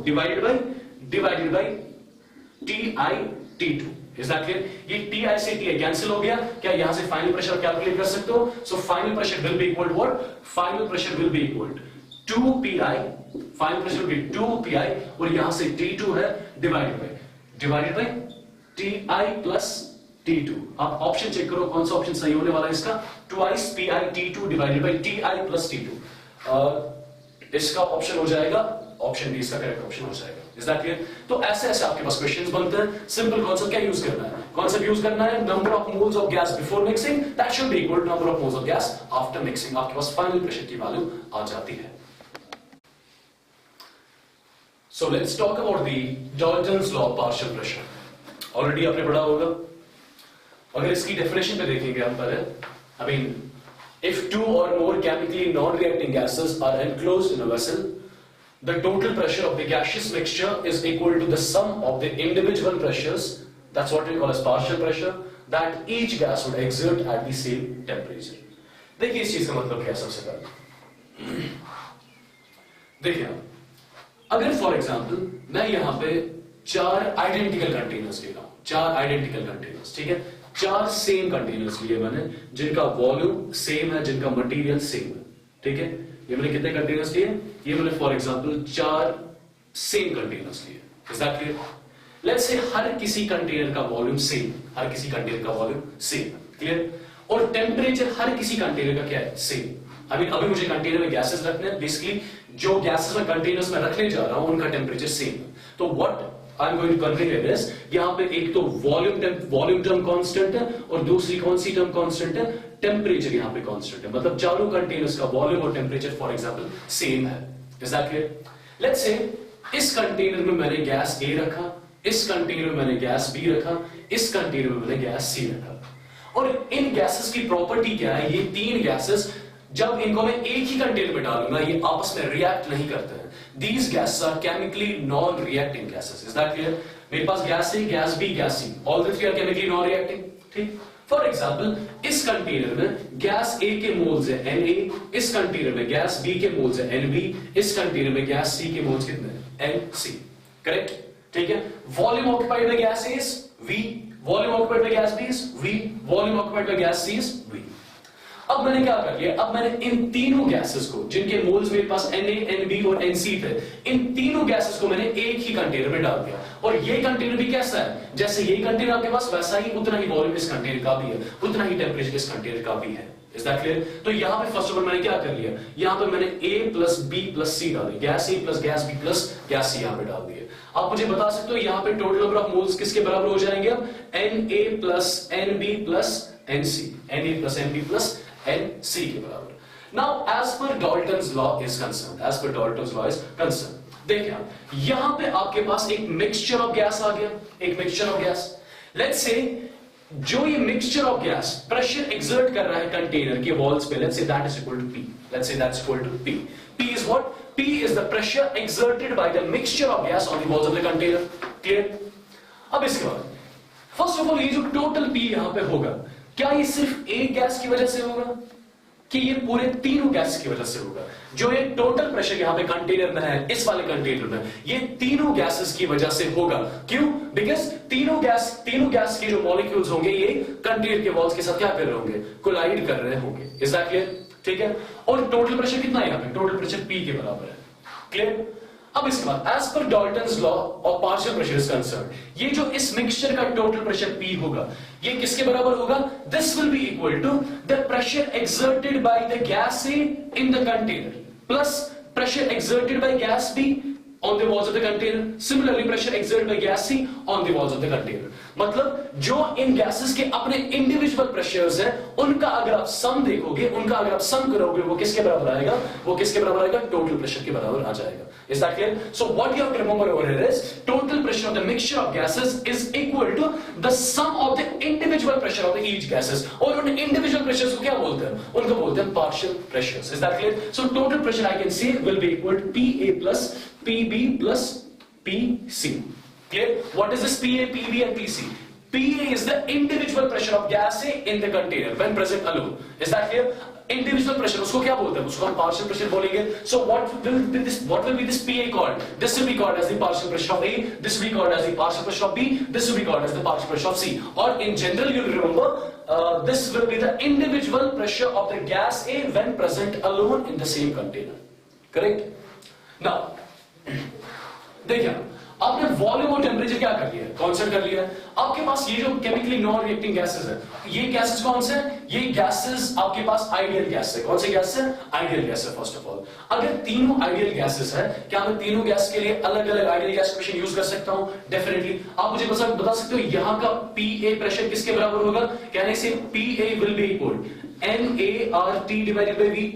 divided by Ti T2। Is that clear? ये Ti से Ti कैंसिल हो गया, क्या यहां से फाइनल प्रेशर कैलकुलेट कर सकते हो? So final pressure will be equal to what? Final pressure will be equal to 2Pi, final pressure will be 2Pi, और यहां से T2 है divided by Ti plus T2। आप ऑप्शन चेक करो कौन सा ऑप्शन सही होने वाला है इसका, twice Pi T2 divided by Ti plus T2। इसका ऑप्शन हो जाएगा ऑप्शन बी, इसका करेक्ट ऑप्शन हो जाएगा। Is that clear? तो ऐसे ऐसे आपके पास क्वेश्चंस बनते हैं। सिंपल कॉन्सेप्ट क्या यूज करना है? कॉन्सेप्ट यूज करना है number of moles of gas before mixing that should be equal to number of moles of gas after mixing. आपके पास फाइनल प्रेशर की वैल्यू आ जाती है। So let's talk about the Dalton's law of partial pressure. Already आपने पढ़ा होगा, अगर इसकी डेफिनेशन पे देखेंगे हम पहले, I mean, if two or more chemically non-reacting gases are enclosed in a vessel, the total pressure of the gaseous mixture is equal to the sum of the individual pressures, that's what we call as partial pressure, that each gas would exert at the same temperature। देखिए इस चीज का मतलब क्या है सबसे पहले। देखिए अगर फॉर एग्जाम्पल मैं यहां पे चार आइडेंटिकल कंटेनर्स ले रहा हूं, चार आइडेंटिकल कंटेनर्स, ठीक है, चार सेम कंटेनर्स लिए मैंने, जिनका वॉल्यूम सेम है, जिनका मटेरियल सेम है, ठीक है। ये मैंने कितने कंटेनर्स लिए? ये मैंने फॉर एग्जांपल चार सेम कंटेनर्स लिए। Is that clear? Let's say हर किसी कंटेनर का वॉल्यूम सेम, हर किसी कंटेनर का वॉल्यूम सेम, क्लियर, और टेम्परेचर हर किसी कंटेनर का क्या है? सेम। आई मीन अभी मुझे कंटेनर में गैसेस रखने हैं, बेसिकली जो गैसेस मैं कंटेनर्स में रखने जा रहा हूं उनका टेम्परेचर सेम है। तो what I am going to convey here is, यहां पे एक तो वॉल्यूम टर्म कांस्टेंट है और दूसरी कौन सी टर्म कांस्टेंट है, टेम्परेचर यहां पे कांस्टेंट है, मतलब चारों कंटेनर्स का वॉल्यूम और टेम्परेचर फॉर एग्जांपल सेम है। Is that clear? लेट्स से इस कंटेनर में मैंने गैस ए रखा, इस कंटेनर में मैंने गैस बी रखा, इस कंटेनर में मैंने गैस सी रखा, और इन गैसेस की प्रॉपर्टी क्या है, ये तीन गैसेस जब इनको मैं एक ही कंटेनर में डालूंगा ये आपस में रिएक्ट नहीं करते हैं। These gases are chemically non-reacting gases. Is that clear? मेरे पास gas A, gas B, gas C, all the three are chemically non-reacting. ठीक? फॉर एग्जाम्पल इस कंटेनर में गैस ए के मोल्स है Na, इस कंटेनर में गैस बी के मोल्स है Nb, इस कंटेनर में गैस सी के मोल्स कितने हैं Nc. करेक्ट? ठीक है? Volume occupied by gas A is V, volume occupied by gas B is V, volume occupied by gas C is V. अब मैंने क्या कर लिया, अब मैंने इन तीनों गैसेस को जिनके मोल्स मेरे पास Na, Nb और Nc थे, इन तीनों गैसेस को मैंने एक ही कंटेनर में डाल दिया, और ये कंटेनर भी कैसा है, जैसे ये कंटेनर आपके पास वैसा ही उतना ही वॉल्यूम इस कंटेनर का भी है, उतना ही टेम्परेचर इस कंटेनर का भी है। Is that clear? तो यहां पे फर्स्ट ऑफ ऑल मैंने क्या कर लिया, यहां पे मैंने A plus B plus C डाल दिया, gas A plus gas B plus gas C यहां पे डाल दिए। आप मुझे बता सकते हो यहां पे टोटल नंबर ऑफ मोल्स किसके बराबर हो जाएंगे, अब Na plus Nb plus Nc, Na plus Nb plus Nc के बराबर। Now as per Dalton's law is concerned, as per Dalton's law is concerned, देखिए आप यहां पे आपके पास एक मिक्सचर ऑफ गैस आ गया, एक mixture of gas. Let's say जो ये mixture of gas pressure exert कर रहा है कंटेनर के वॉल्स पे, let's say that is equal to P, let's say that's equal to P. P is what? P is the pressure exerted by the mixture of gas on the walls of the container. Clear? अब इसके बाद first of all ये जो total P यहां पे होगा, क्या ये सिर्फ एक गैस की वजह से होगा कि ये पूरे तीनों गैस की वजह से होगा? जो ये टोटल प्रेशर यहां पे कंटेनर में है, इस वाले कंटेनर में, ये तीनों गैसेस की वजह से होगा। क्यों? बिकॉज तीनों गैस के जो मॉलिक्यूल्स होंगे ये कंटेनर के वॉल्स के साथ क्या कर रहे होंगे, कोलाइड कर रहे होंगे। Is that clear? ठीक है? और टोटल प्रेशर कितना है यहां पे, टोटल प्रेशर P के बराबर है। क्लियर? अब इसके बाद एज पर Dalton's law of partial pressure is concerned, ये जो इस मिक्सचर का टोटल प्रेशर P होगा ये किसके बराबर होगा, this will be equal to the pressure exerted by the gas A in the container plus pressure exerted by gas B on the walls of the container, similarly pressure exerted by gas C on the walls of the container. मतलब जो इन gases के अपने individual pressures हैं उनका अगर आप सम देखोगे, उनका अगर आप सम करोगे, वो किसके बराबर आएगा, वो किसके बराबर आएगा, टोटल प्रेशर के बराबर आ जाएगा। Is that clear? So what you have to remember over here is total pressure of the mixture of gases is equal to the sum of the individual pressure of the each gases. और उन individual pressures को क्या बोलते हैं, उनको बोलते हैं partial pressures. Is that clear? So total pressure I can say will be equal to PA plus PB plus PC. Clear? What is this PA, PB and PC? PA is the individual pressure of gas A in the container when present alone. Is that clear? Individual pressure उसको क्या बोलते हैं, उसको हम partial pressure बोलेंगे। So what will be this PA called? This will be called as the partial pressure of A. This will be called as the partial pressure of B. This will be called as the partial pressure of C. Or in general you will remember this will be the individual pressure of the gas A when present alone in the same container. Correct? Now देखिए आपने volume और temperature क्या कर लिया है, constant कर लिया है। आपके पास ये जो केमिकली नॉन रिएक्टिंग गैसेस है, ये गैसेस कौन से हैं, ये गैसेस आपके पास आइडियल गैस है। कौन से गैस है, आइडियल गैस है। फर्स्ट ऑफ ऑल अगर तीनों आइडियल गैसेस है, क्या मैं तीनों गैस के लिए अलग अलग आइडियल गैस इक्वेशन यूज कर सकता हूं? डेफिनेटली। आप मुझे बता सकते हो यहां का PA प्रेशर किसके बराबर होगा, कहने से PA will be equal NART divided by V,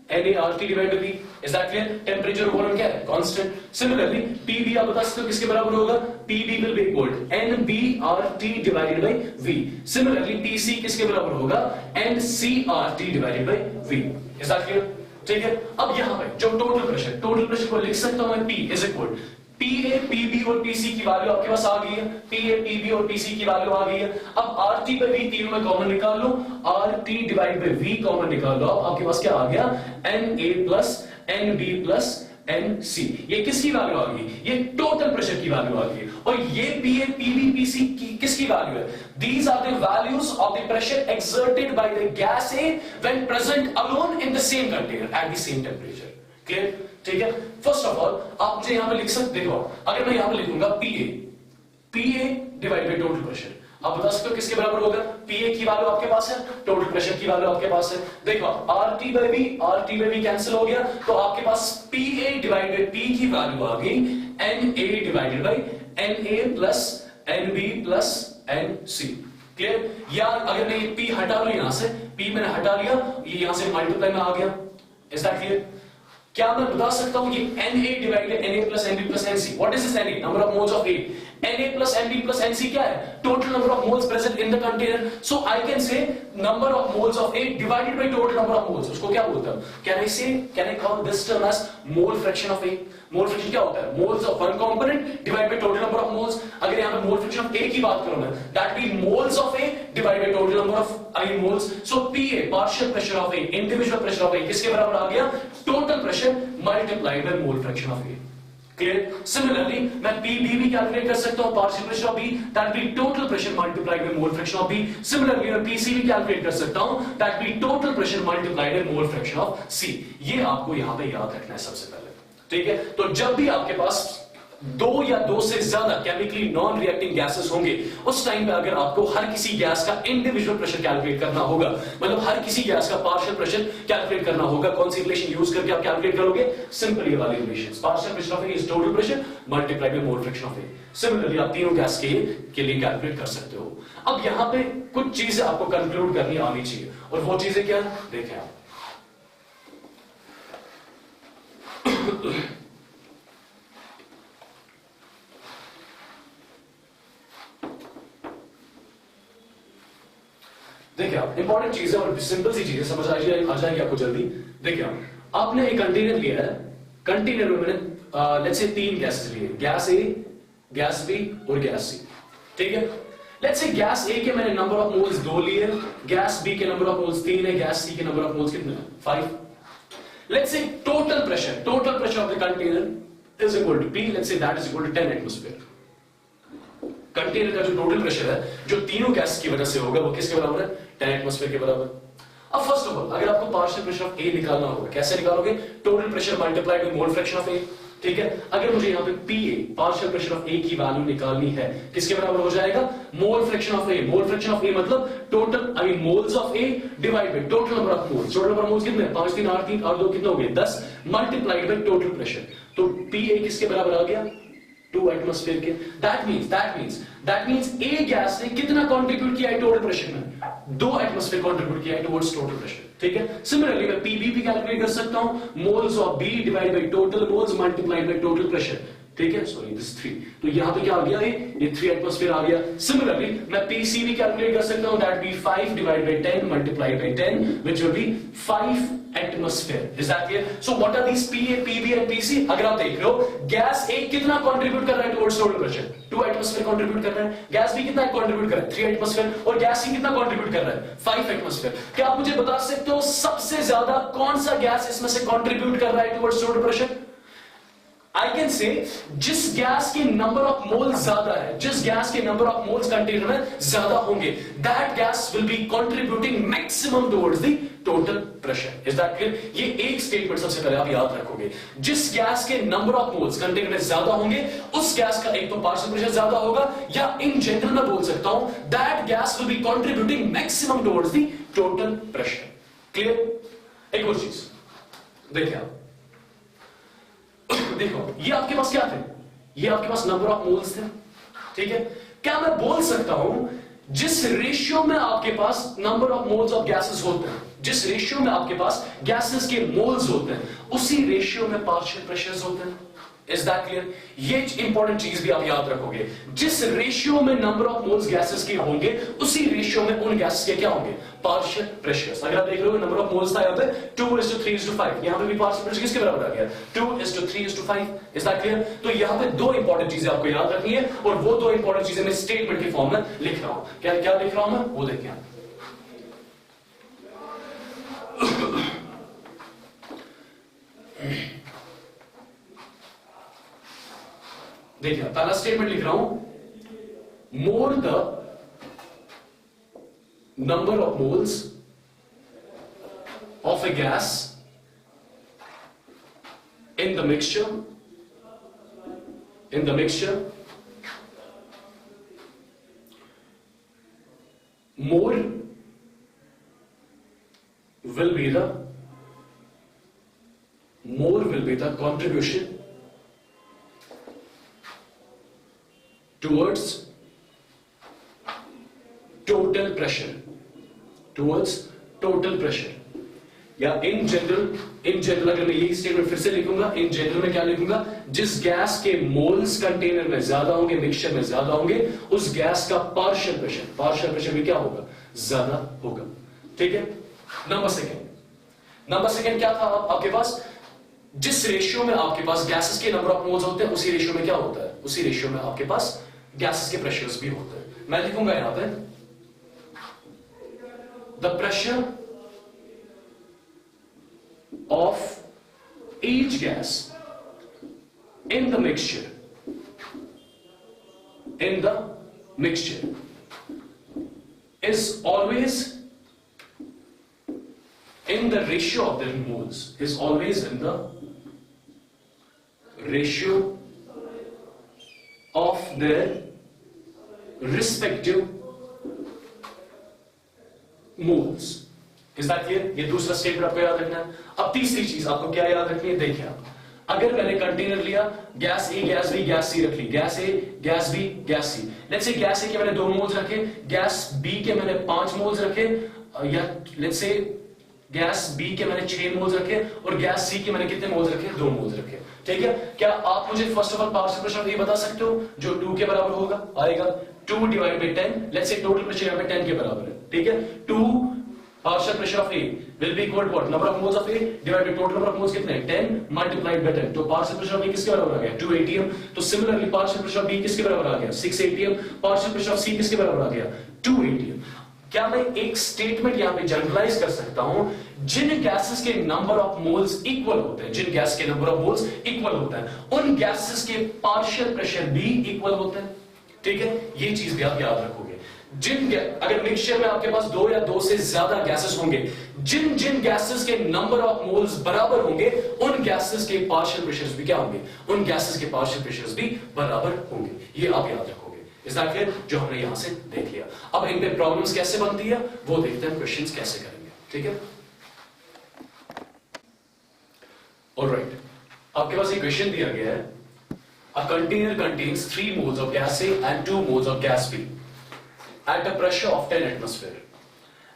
NART divided by V. Is that clear? Temperature और वॉल्यूम क्या है, कांस्टेंट। सिमिलरली PB आप बता सकते हो किसके बराबर होगा, PB will be equal NBRT divided by V. Similarly PC किसके बराबर होगा, NCRT divided by V. Is that clear? ठीक है? अब यहाँ पे जो टोटल प्रेशर को लिख सकता हूं मैं P is equal PA, PB और PC की वैल्यू आपके पास आ गई है। PA, PB और PC की वैल्यू आ गई है। अब RT by V तीनों में कॉमन निकाल लो, RT divide by V common निकाल लो, आपके पास क्या आ गया, NA plus NB plus NC। ये किसकी वैल्यू आ गई, ये टोटल प्रेशर की वैल्यू आ गई। और ये PA, PB, PC की किसकी वैल्यू है, these are the values of the pressure exerted by the gas A when present alone in the same container at the same temperature. Clear? ठीक है? First of all आप मुझे यहां पे लिख सकते हो, अगर मैं यहां पे लिखूंगा PA divide by total pressure, आप बता सकते हो किसके बराबर होगा? Pa की वैल्यू आपके पास है, टोटल प्रेशर की वैल्यू आपके पास है। देखो RT by V कैंसिल हो गया, तो आपके पास Pa डिवाइड बाय P की वैल्यू आ गई Na divided by Na plus Nb plus Nc। Clear? या अगर मैं ये P हटा लूं, यहां से P मैंने हटा लिया, ये यहां से मल्टीप्लाई में आ गया। Is that clear? क्या मैं बता सकता हूं ये Na divided Na plus Nb plus Nc? What is this Na? Number of moles of A। Na plus Nb plus Nc क्या है? Total number of moles present in the container. So I can say number of moles of A divided by total number of moles. उसको क्या बोलते हैं? Can I call this term as mole fraction of A? Mole fraction क्या होता है? Moles of one component divided by total number of moles. अगर यहाँ पे mole fraction of A की बात करूँ मैं, that be moles of A divided by total number of moles. So PA partial pressure of A, individual pressure of A किसके बराबर आ गया? Total pressure multiplied by mole fraction of A. Clear? Similarly, मैं PB भी calculate कर सकता हूँ, partial pressure of B, that be total pressure multiplied by mole fraction of B. Similarly, मैं PC भी कैलकुलेट कर सकता हूँ, that be total pressure multiplied by mole fraction of C. ये आपको यहाँ पे याद रखना है सबसे पहले, ठीक है? तो जब भी आपके पास दो या दो से ज्यादा केमिकली नॉन रिएक्टिंग गैसेस होंगे, उस टाइम पे अगर आपको हर किसी गैस का इंडिविजुअल प्रेशर कैलकुलेट करना होगा, मतलब हर किसी गैस का पार्शियल प्रेशर कैलकुलेट करना होगा, कौन सी रिलेशन यूज करके आप कैलकुलेट करोगे? सिंपल ये वाली relations, partial pressure of A is total pressure multiplied by mole fraction of A. Similarly आप तीनों गैस के लिए कैलकुलेट कर सकते हो। अब यहां पे कुछ चीजें आपको कंक्लूड करनी आनी चाहिए, और वो चीजें क्या है देखें आप। देखिए आप, इंपॉर्टेंट चीज है और सिंपल सी चीज है, समझ आ जाएगी आपको जल्दी। देखिए आप, आपने एक कंटेनर लिया है, कंटेनर में मैंने लेट्स से तीन गैसेस लिए, गैस ए, गैस बी और गैस सी, ठीक है? लेट्स से गैस ए के मैंने नंबर ऑफ मोल्स 2 लिए, गैस बी के नंबर ऑफ मोल्स 3 है, गैस सी के नंबर ऑफ मोल्स कितने हैं? 5। Let's say total pressure of the container is equal to P, let's say that is equal to 10 atmosphere. Container का जो total pressure है, जो तीनों गैस की वजह से होगा, वो किसके बराबर है? 10 एटमॉस्फेयर के बराबर। अब फर्स्ट ऑफ ऑल, अगर आपको पार्शियल प्रेशर ऑफ ए निकालना होगा, कैसे निकालोगे? Total pressure multiplied by mole fraction of A, ठीक है? अगर मुझे यहाँ पे PA partial pressure of A की वैल्यू निकालनी है, किसके बराबर हो जाएगा? Mole fraction of A. Mole fraction of A मतलब total moles of A divide by total number of moles. Total number of moles कितने हैं? 5 3 8 3 और 2 कितने हो गए? 10 मल्टीप्लाइड बाय टोटल प्रेशर। तो PA किसके बराबर आ गया? 2 एटमॉस्फेयर के। दैट मींस ए गैस ने कितना कंट्रीब्यूट किया है टोटल प्रेशर में? 2 एटमॉस्फेयर कंट्रीब्यूट किया है टुवर्ड्स टोटल प्रेशर, ठीक है? सिमिलरली मैं PB भी कैलकुलेट कर सकता हूं, moles of B divide by total moles multiplied by total pressure, ठीक है? सॉरी दिस 3, तो यहां पे क्या आ गया? ये 3 एटमॉस्फेयर आ गया। सिमिलरली मैं PC भी कैलकुलेट कर सकता हूं, that be 5 divide by 10 multiplied by 10 which will be 5 atmosphere. Is that clear? So what are these PA, PB and PC? अगर आप देख लो, गैस A कितना कंट्रीब्यूट कर रहा है towards total pressure? 2 atmosphere contribute कर रहा है। गैस B कितना कंट्रीब्यूट कर रहा है? 3 एटमॉस्फेयर। और गैस C कितना कंट्रीब्यूट कर रहा है? 5 एटमॉस्फेयर। क्या आप मुझे बता सकते हो सबसे ज्यादा कौन सा गैस इसमें से कंट्रीब्यूट कर रहा है towards total pressure? I can say जिस गैस के नंबर ऑफ मोल्स ज्यादा है, जिस गैस के नंबर ऑफ मोल्स कंटेनर में ज्यादा होंगे, that gas will be contributing maximum towards the total pressure. Is that clear? ये एक स्टेटमेंट सबसे पहले आप याद रखोगे। जिस गैस के नंबर ऑफ मोल्स कंटेनर में ज्यादा होंगे, उस गैस का एक तो पार्शियल प्रेशर ज्यादा होगा, या इन जनरल मैं बोल सकता हूं that gas will be contributing maximum towards the total pressure. Clear? एक और चीज देखिए आप, देखो ये आपके पास क्या थे? ये आपके पास नंबर ऑफ मोल्स थे, ठीक है? क्या मैं बोल सकता हूं जिस रेशियो में आपके पास number of moles of gases होते हैं, जिस रेशियो में आपके पास गैसेस के मोल्स होते हैं, उसी रेशियो में पार्शियल प्रेशर्स होते हैं। Is that clear? ये इंपॉर्टेंट चीज भी आप याद रखोगे। जिस रेशियो में नंबर ऑफ मोल्स गैसेस के होंगे, उसी रेशियो में उन गैसेस के क्या होंगे? Partial pressures. अगर आप देख रहे हो नंबर ऑफ मोल्स था यहाँ पे 2:3:5, यहाँ पे भी पार्शियल प्रेशर किसके बराबर आ गया? 2:3:5। Is that clear? तो यहाँ पे दो इंपॉर्टेंट चीजें आपको याद रखनी है, और वो दो इंपॉर्टेंट चीजें मैं स्टेटमेंट के फॉर्म में लिख रहा हूं। क्या क्या लिख रहा हूं मैं? वो देखिए आप। देखिए पहला स्टेटमेंट लिख रहा हूं, more the number of moles of A gas in the mixture more will be the contribution towards total pressure, या इन जनरल अगर मैं यही स्टेटमेंट फिर से लिखूंगा, इन जनरल में क्या लिखूंगा, जिस गैस के मोल्स कंटेनर में ज्यादा होंगे, मिक्सचर में ज्यादा होंगे, उस गैस का पार्शियल प्रेशर भी क्या होगा, ज्यादा होगा। ठीक है। नंबर सेकंड क्या था आपके पास, जिस रेशियो में आपके पास गैसेस के नंबर ऑफ मोल्स होते हैं, उसी रेशियो में क्या होता है, उसी रेशियो में आपके पास गैसेस के प्रेशर्स भी होते हैं। मैं लिखूंगा यहां पे the pressure of each gas in the mixture is always in the ratio of their moles, is always in the ratio of their respective moles. Is that clear? ये दूसरा स्टेटमेंट आपको याद रखना है। अब तीसरी चीज आपको क्या याद रखनी है, देखिए आप, अगर मैंने कंटेनर लिया, gas A, gas B, gas C रख ली, gas A, gas B, gas C, let's say gas A के मैंने 2 मोल्स रखे, गैस बी के मैंने 5 मोल्स रखे, या लेट्स से गैस बी के मैंने 6 मोल्स रखे, और गैस सी के मैंने कितने मोल्स रखे, 2 मोल्स रखे। ठीक है। क्या आप मुझे first of all partial pressure ये बता सकते हो जो 2 के बराबर होगा, आएगा 2 divide by 10, let's say total pressure यहां पे 10 के बराबर है। ठीक है। 2 partial pressure of A will be equal to what? Number of moles of A divided by total number of moles कितने हैं? 10 multiplied by 10। तो partial pressure of A किसके बराबर आ गया? 2 atm। तो similarly partial pressure of B किसके बराबर आ गया? 6 atm। partial pressure of C किसके बराबर आ गया? 2 atm। क्या मैं एक स्टेटमेंट यहां पे जनरलाइज कर सकता हूं, जिन गैसेस के नंबर ऑफ मोल्स इक्वल होते हैं, जिन गैस के नंबर ऑफ मोल्स इक्वल होता है, उन गैसेस के पार्शियल प्रेशर भी इक्वल होते हैं। ठीक है। ये चीज भी आप याद रखोगे। अगर मिक्सचर में आपके पास 2 या 2 से ज्यादा गैसेस होंगे, जिन गैसेस के नंबर ऑफ मोल्स बराबर होंगे, उन गैसेस के पार्शियल प्रेशर्स भी क्या होंगे, उन गैसेस के पार्शियल प्रेशर्स भी बराबर होंगे। ये आप याद रखोगे। इस फिर जो हमने यहां से देख लिया। अब इन पे प्रॉब्लम्स कैसे बनती है वो देखते हैं, क्वेश्चंस कैसे करेंगे। ठीक है। ऑलराइट, आपके पास एक क्वेश्चन दिया गया है, a container contains 3 moles of gas A and 2 moles of gas B at a pressure of 10 atmosphere.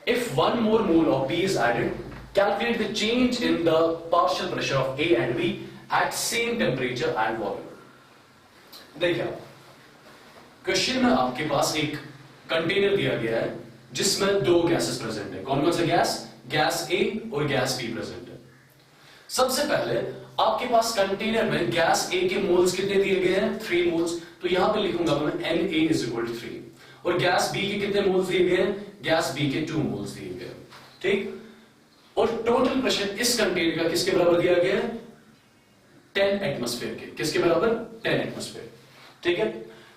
If 1 more mole of B is added, calculate the change in the partial pressure of A and B at same temperature and volume. देखिए, question में आपके पास एक container दिया गया है जिसमें 2 gases present है। कौन कौन से गैस? गैस A और गैस B प्रेजेंट है। सबसे पहले आपके पास कंटेनर में गैस A के मोल्स कितने दिए गए हैं? 3 मोल्स। तो यहां पे लिखूंगा मैं Na is equal to 3। और गैस बी के कितने मोल्स दिए गए हैं? गैस बी के 2 मोल्स दिए गए। ठीक। और टोटल प्रेशर इस कंटेनर का किसके बराबर दिया गया है? 10 एटमॉस्फेयर के। किसके बराबर? 10 एटमॉस्फेयर। ठीक है।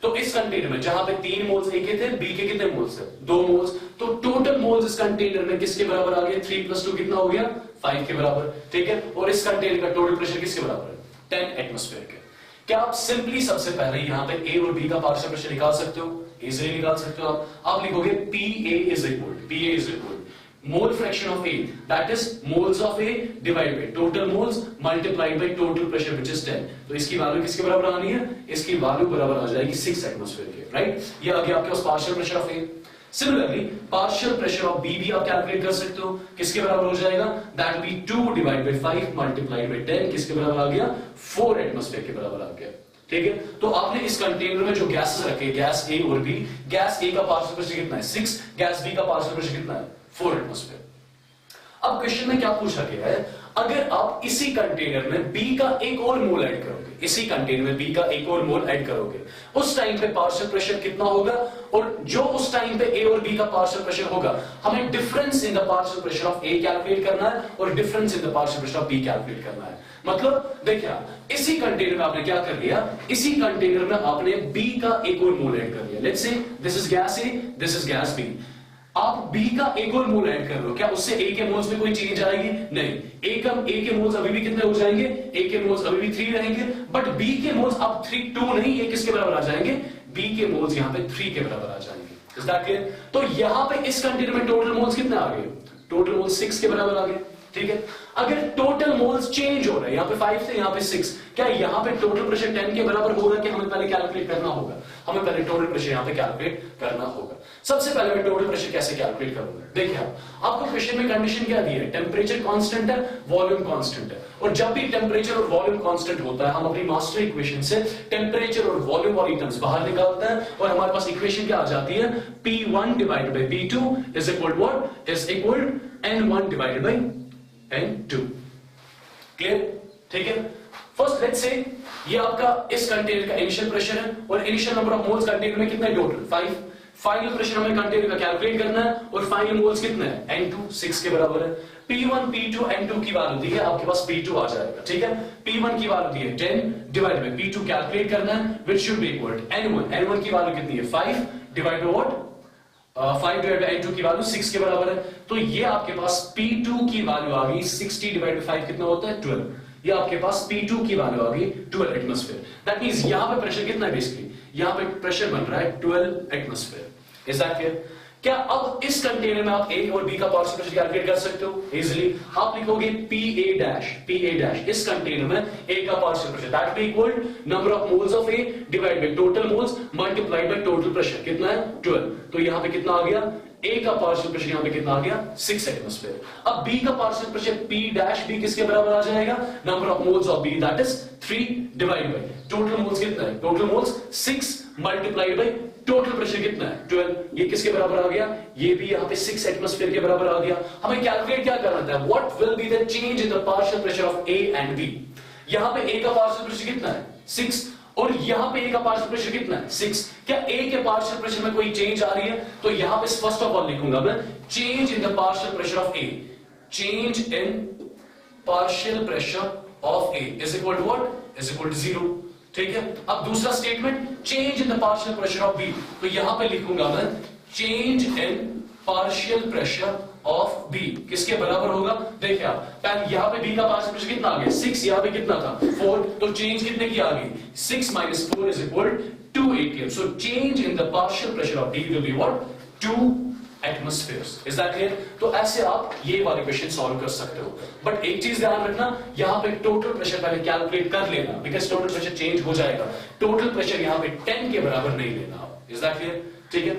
तो इस कंटेनर में जहां पे 3 मोल्स ए के थे, बी के कितने मोल्स है? 2 मोल्स। तो टोटल मोल्स इस कंटेनर में किसके बराबर आ गए? 3 + 2 कितना हो गया? 5 के बराबर। ठीक है। और इस कंटेनर का टोटल प्रेशर किसके बराबर है? 10 एटमॉस्फेयर के। क्या आप सिंपली सबसे पहले यहां पे ए और बी का पार्शियल प्रेशर निकाल सकते हो? इजीली निकाल सकते हो। आप लिखोगे PA is equal mole fraction of A, that is moles of A divided by total moles multiplied by total pressure which is 10। तो इसकी वैल्यू किसके बराबर आनी है? इसकी वैल्यू बराबर आ जाएगी 6 एटमॉस्फेयर के। राइट। ये आ गया आपके पास partial pressure of A। Similarly partial pressure of B भी आप कैलकुलेट कर सकते हो। किसके बराबर हो जाएगा? That will be 2 divide by 5 multiplied by 10। किसके बराबर आ गया? 4 एटमॉस्फेयर के बराबर आ गया। ठीक है। तो आपने इस कंटेनर में जो गैसेस रखे, गैस A और B, गैस A का पार्शियल प्रेशर कितना है? 6। गैस B का पार्शियल प्रेशर कितना है? 4 एटमॉस्फेयर। अब क्वेश्चन में क्या पूछा गया है, अगर आप इसी कंटेनर में B का एक और मोल ऐड करोगे, इसी कंटेनर में B का एक और मोल ऐड करोगे, उस टाइम पे पार्शियल प्रेशर कितना होगा? और जो उस टाइम पे A और B का पार्शियल प्रेशर होगा, हमें difference in the partial pressure of A calculate करना है और difference in the partial pressure of B calculate करना है। मतलब देखिए, इसी कंटेनर में आपने क्या कर लिया, इसी कंटेनर में आपने B का एक और मोल ऐड कर लिया। Let's say this is gas A, this is gas B। आप B का एक और मोल ऐड कर रहे हो, क्या उससे A के मोल्स में कोई चेंज आएगी? नहीं। A के मोल्स अभी भी कितने हो जाएंगे? A के मोल्स अभी भी 3 रहेंगे, बट B के मोल्स अब 2 नहीं, ये किसके बराबर आ जाएंगे? B के मोल्स यहां पे 3 के बराबर आ जाएंगे। Is that clear? तो यहां पे इस कंटेनर में टोटल मोल्स कितने आ गए? टोटल मोल्स 6 के बराबर आ गए, ठीक है। अगर टोटल मोल्स चेंज हो रहे हैं, यहां पे 5 थे, यहां पे 6, क्या यहां पे टोटल प्रेशर 10 के बराबर होगा कि हमें पहले कैलकुलेट करना होगा? हमें पहले टोटल प्रेशर यहां पे कैलकुलेट करना होगा। सबसे पहले मैं टोटल प्रेशर कैसे कैलकुलेट करूंगा? देखिए आपको क्वेश्चन में कंडीशन क्या दी है? टेम्परेचर कांस्टेंट है, वॉल्यूम कांस्टेंट है, और जब भी टेम्परेचर और वॉल्यूम कांस्टेंट होता है हम अपनी मास्टर इक्वेशन से टेम्परेचर और वॉल्यूम वाली टर्म्स बाहर निकालते हैं और हमारे पास इक्वेशन क्या आ जाती है? P1 divided by P2 is equal to what? Is equal N1 divided by N2। Clear? ठीक है। फर्स्ट लेट्स से ये आपका इस कंटेनर का इनिशियल प्रेशर है और initial number of moles container में कितना है? टोटल 5। फाइनल प्रेशर हमें कंटेनर का कैलकुलेट करना है और फाइनल मोल्स कितने हैं? N2 6 के बराबर है। P1 P2 N2 की वैल्यू दी है, आपके पास P2 आ जाएगा, ठीक है। P1 की वैल्यू दी है 10 डिवाइडेड बाय P2 कैलकुलेट करना है, which should be equal to N1। N1 की वैल्यू कितनी है? 5 divide by what? 5 divide by N2 की वैल्यू 6 के बराबर है। तो ये आपके पास P2 की वैल्यू आ गई 60 डिवाइड बाय 5 कितना होता है? 12। ये आपके पास P2 की वैल्यू आ गई 12 एटमॉस्फेयर। दैट मींस यहां पे प्रेशर कितना है? बेसिकली यहां पे प्रेशर बन रहा है 12 एटमॉस्फेयर। Is that clear? क्या अब इस कंटेनर में आप A और B का पार्शियल प्रेशर कैलकुलेट कर सकते हो इजीली? आप लिखोगे PA डैश इस कंटेनर में A का partial pressure, that be equal number of moles of A divide by total moles multiplied by total pressure. कितना है? 12। तो यहां पे कितना आ गया? A का पार्शियल प्रेशर यहां पे कितना आ गया? 6 एटमॉस्फेयर। अब B का partial pressure P dash B किसके बराबर आ जाएगा? Number of moles of B that is 3 divide by total moles कितना है? Total moles 6 multiplied by total pressure कितना है? 12। ये किसके बराबर आ गया? ये भी यहां पे 6 एटमॉस्फेयर के बराबर आ गया। हमें कैलकुलेट क्या करना था? What will be the change in the partial pressure of A and B। यहां पे A का पार्शियल प्रेशर कितना है? 6, और यहां पे A का पार्शियल प्रेशर कितना है? 6। क्या A के पार्शियल प्रेशर में कोई चेंज आ रही है? तो यहां पे फर्स्ट ऑफ ऑल लिखूंगा मैं change in the partial pressure of A। Change in partial pressure of A is equal to what? Is equal to 0। ठीक है। अब दूसरा statement change in the partial pressure of B। तो यहां पे लिखूंगा मैं change in partial pressure of B किसके बराबर होगा? देखिए आप पहले यहां पे B का पार्शियल प्रेशर कितना आ गया? 6। यहां पे कितना था? 4। तो चेंज कितने की आ गई? 6 - 4 is equal 2 atm। So change in the partial pressure of B will be what? 2 एटमॉस्फेयर्स। Is that clear? तो ऐसे आप ये वाले क्वेश्चन सॉल्व कर सकते हो। बट एक चीज ध्यान रखना, यहां पे टोटल प्रेशर पहले कैलकुलेट कर लेना, बिकॉज टोटल प्रेशर चेंज हो जाएगा। टोटल प्रेशर यहां पे 10 के बराबर नहीं लेना। Is that clear? ठीक है।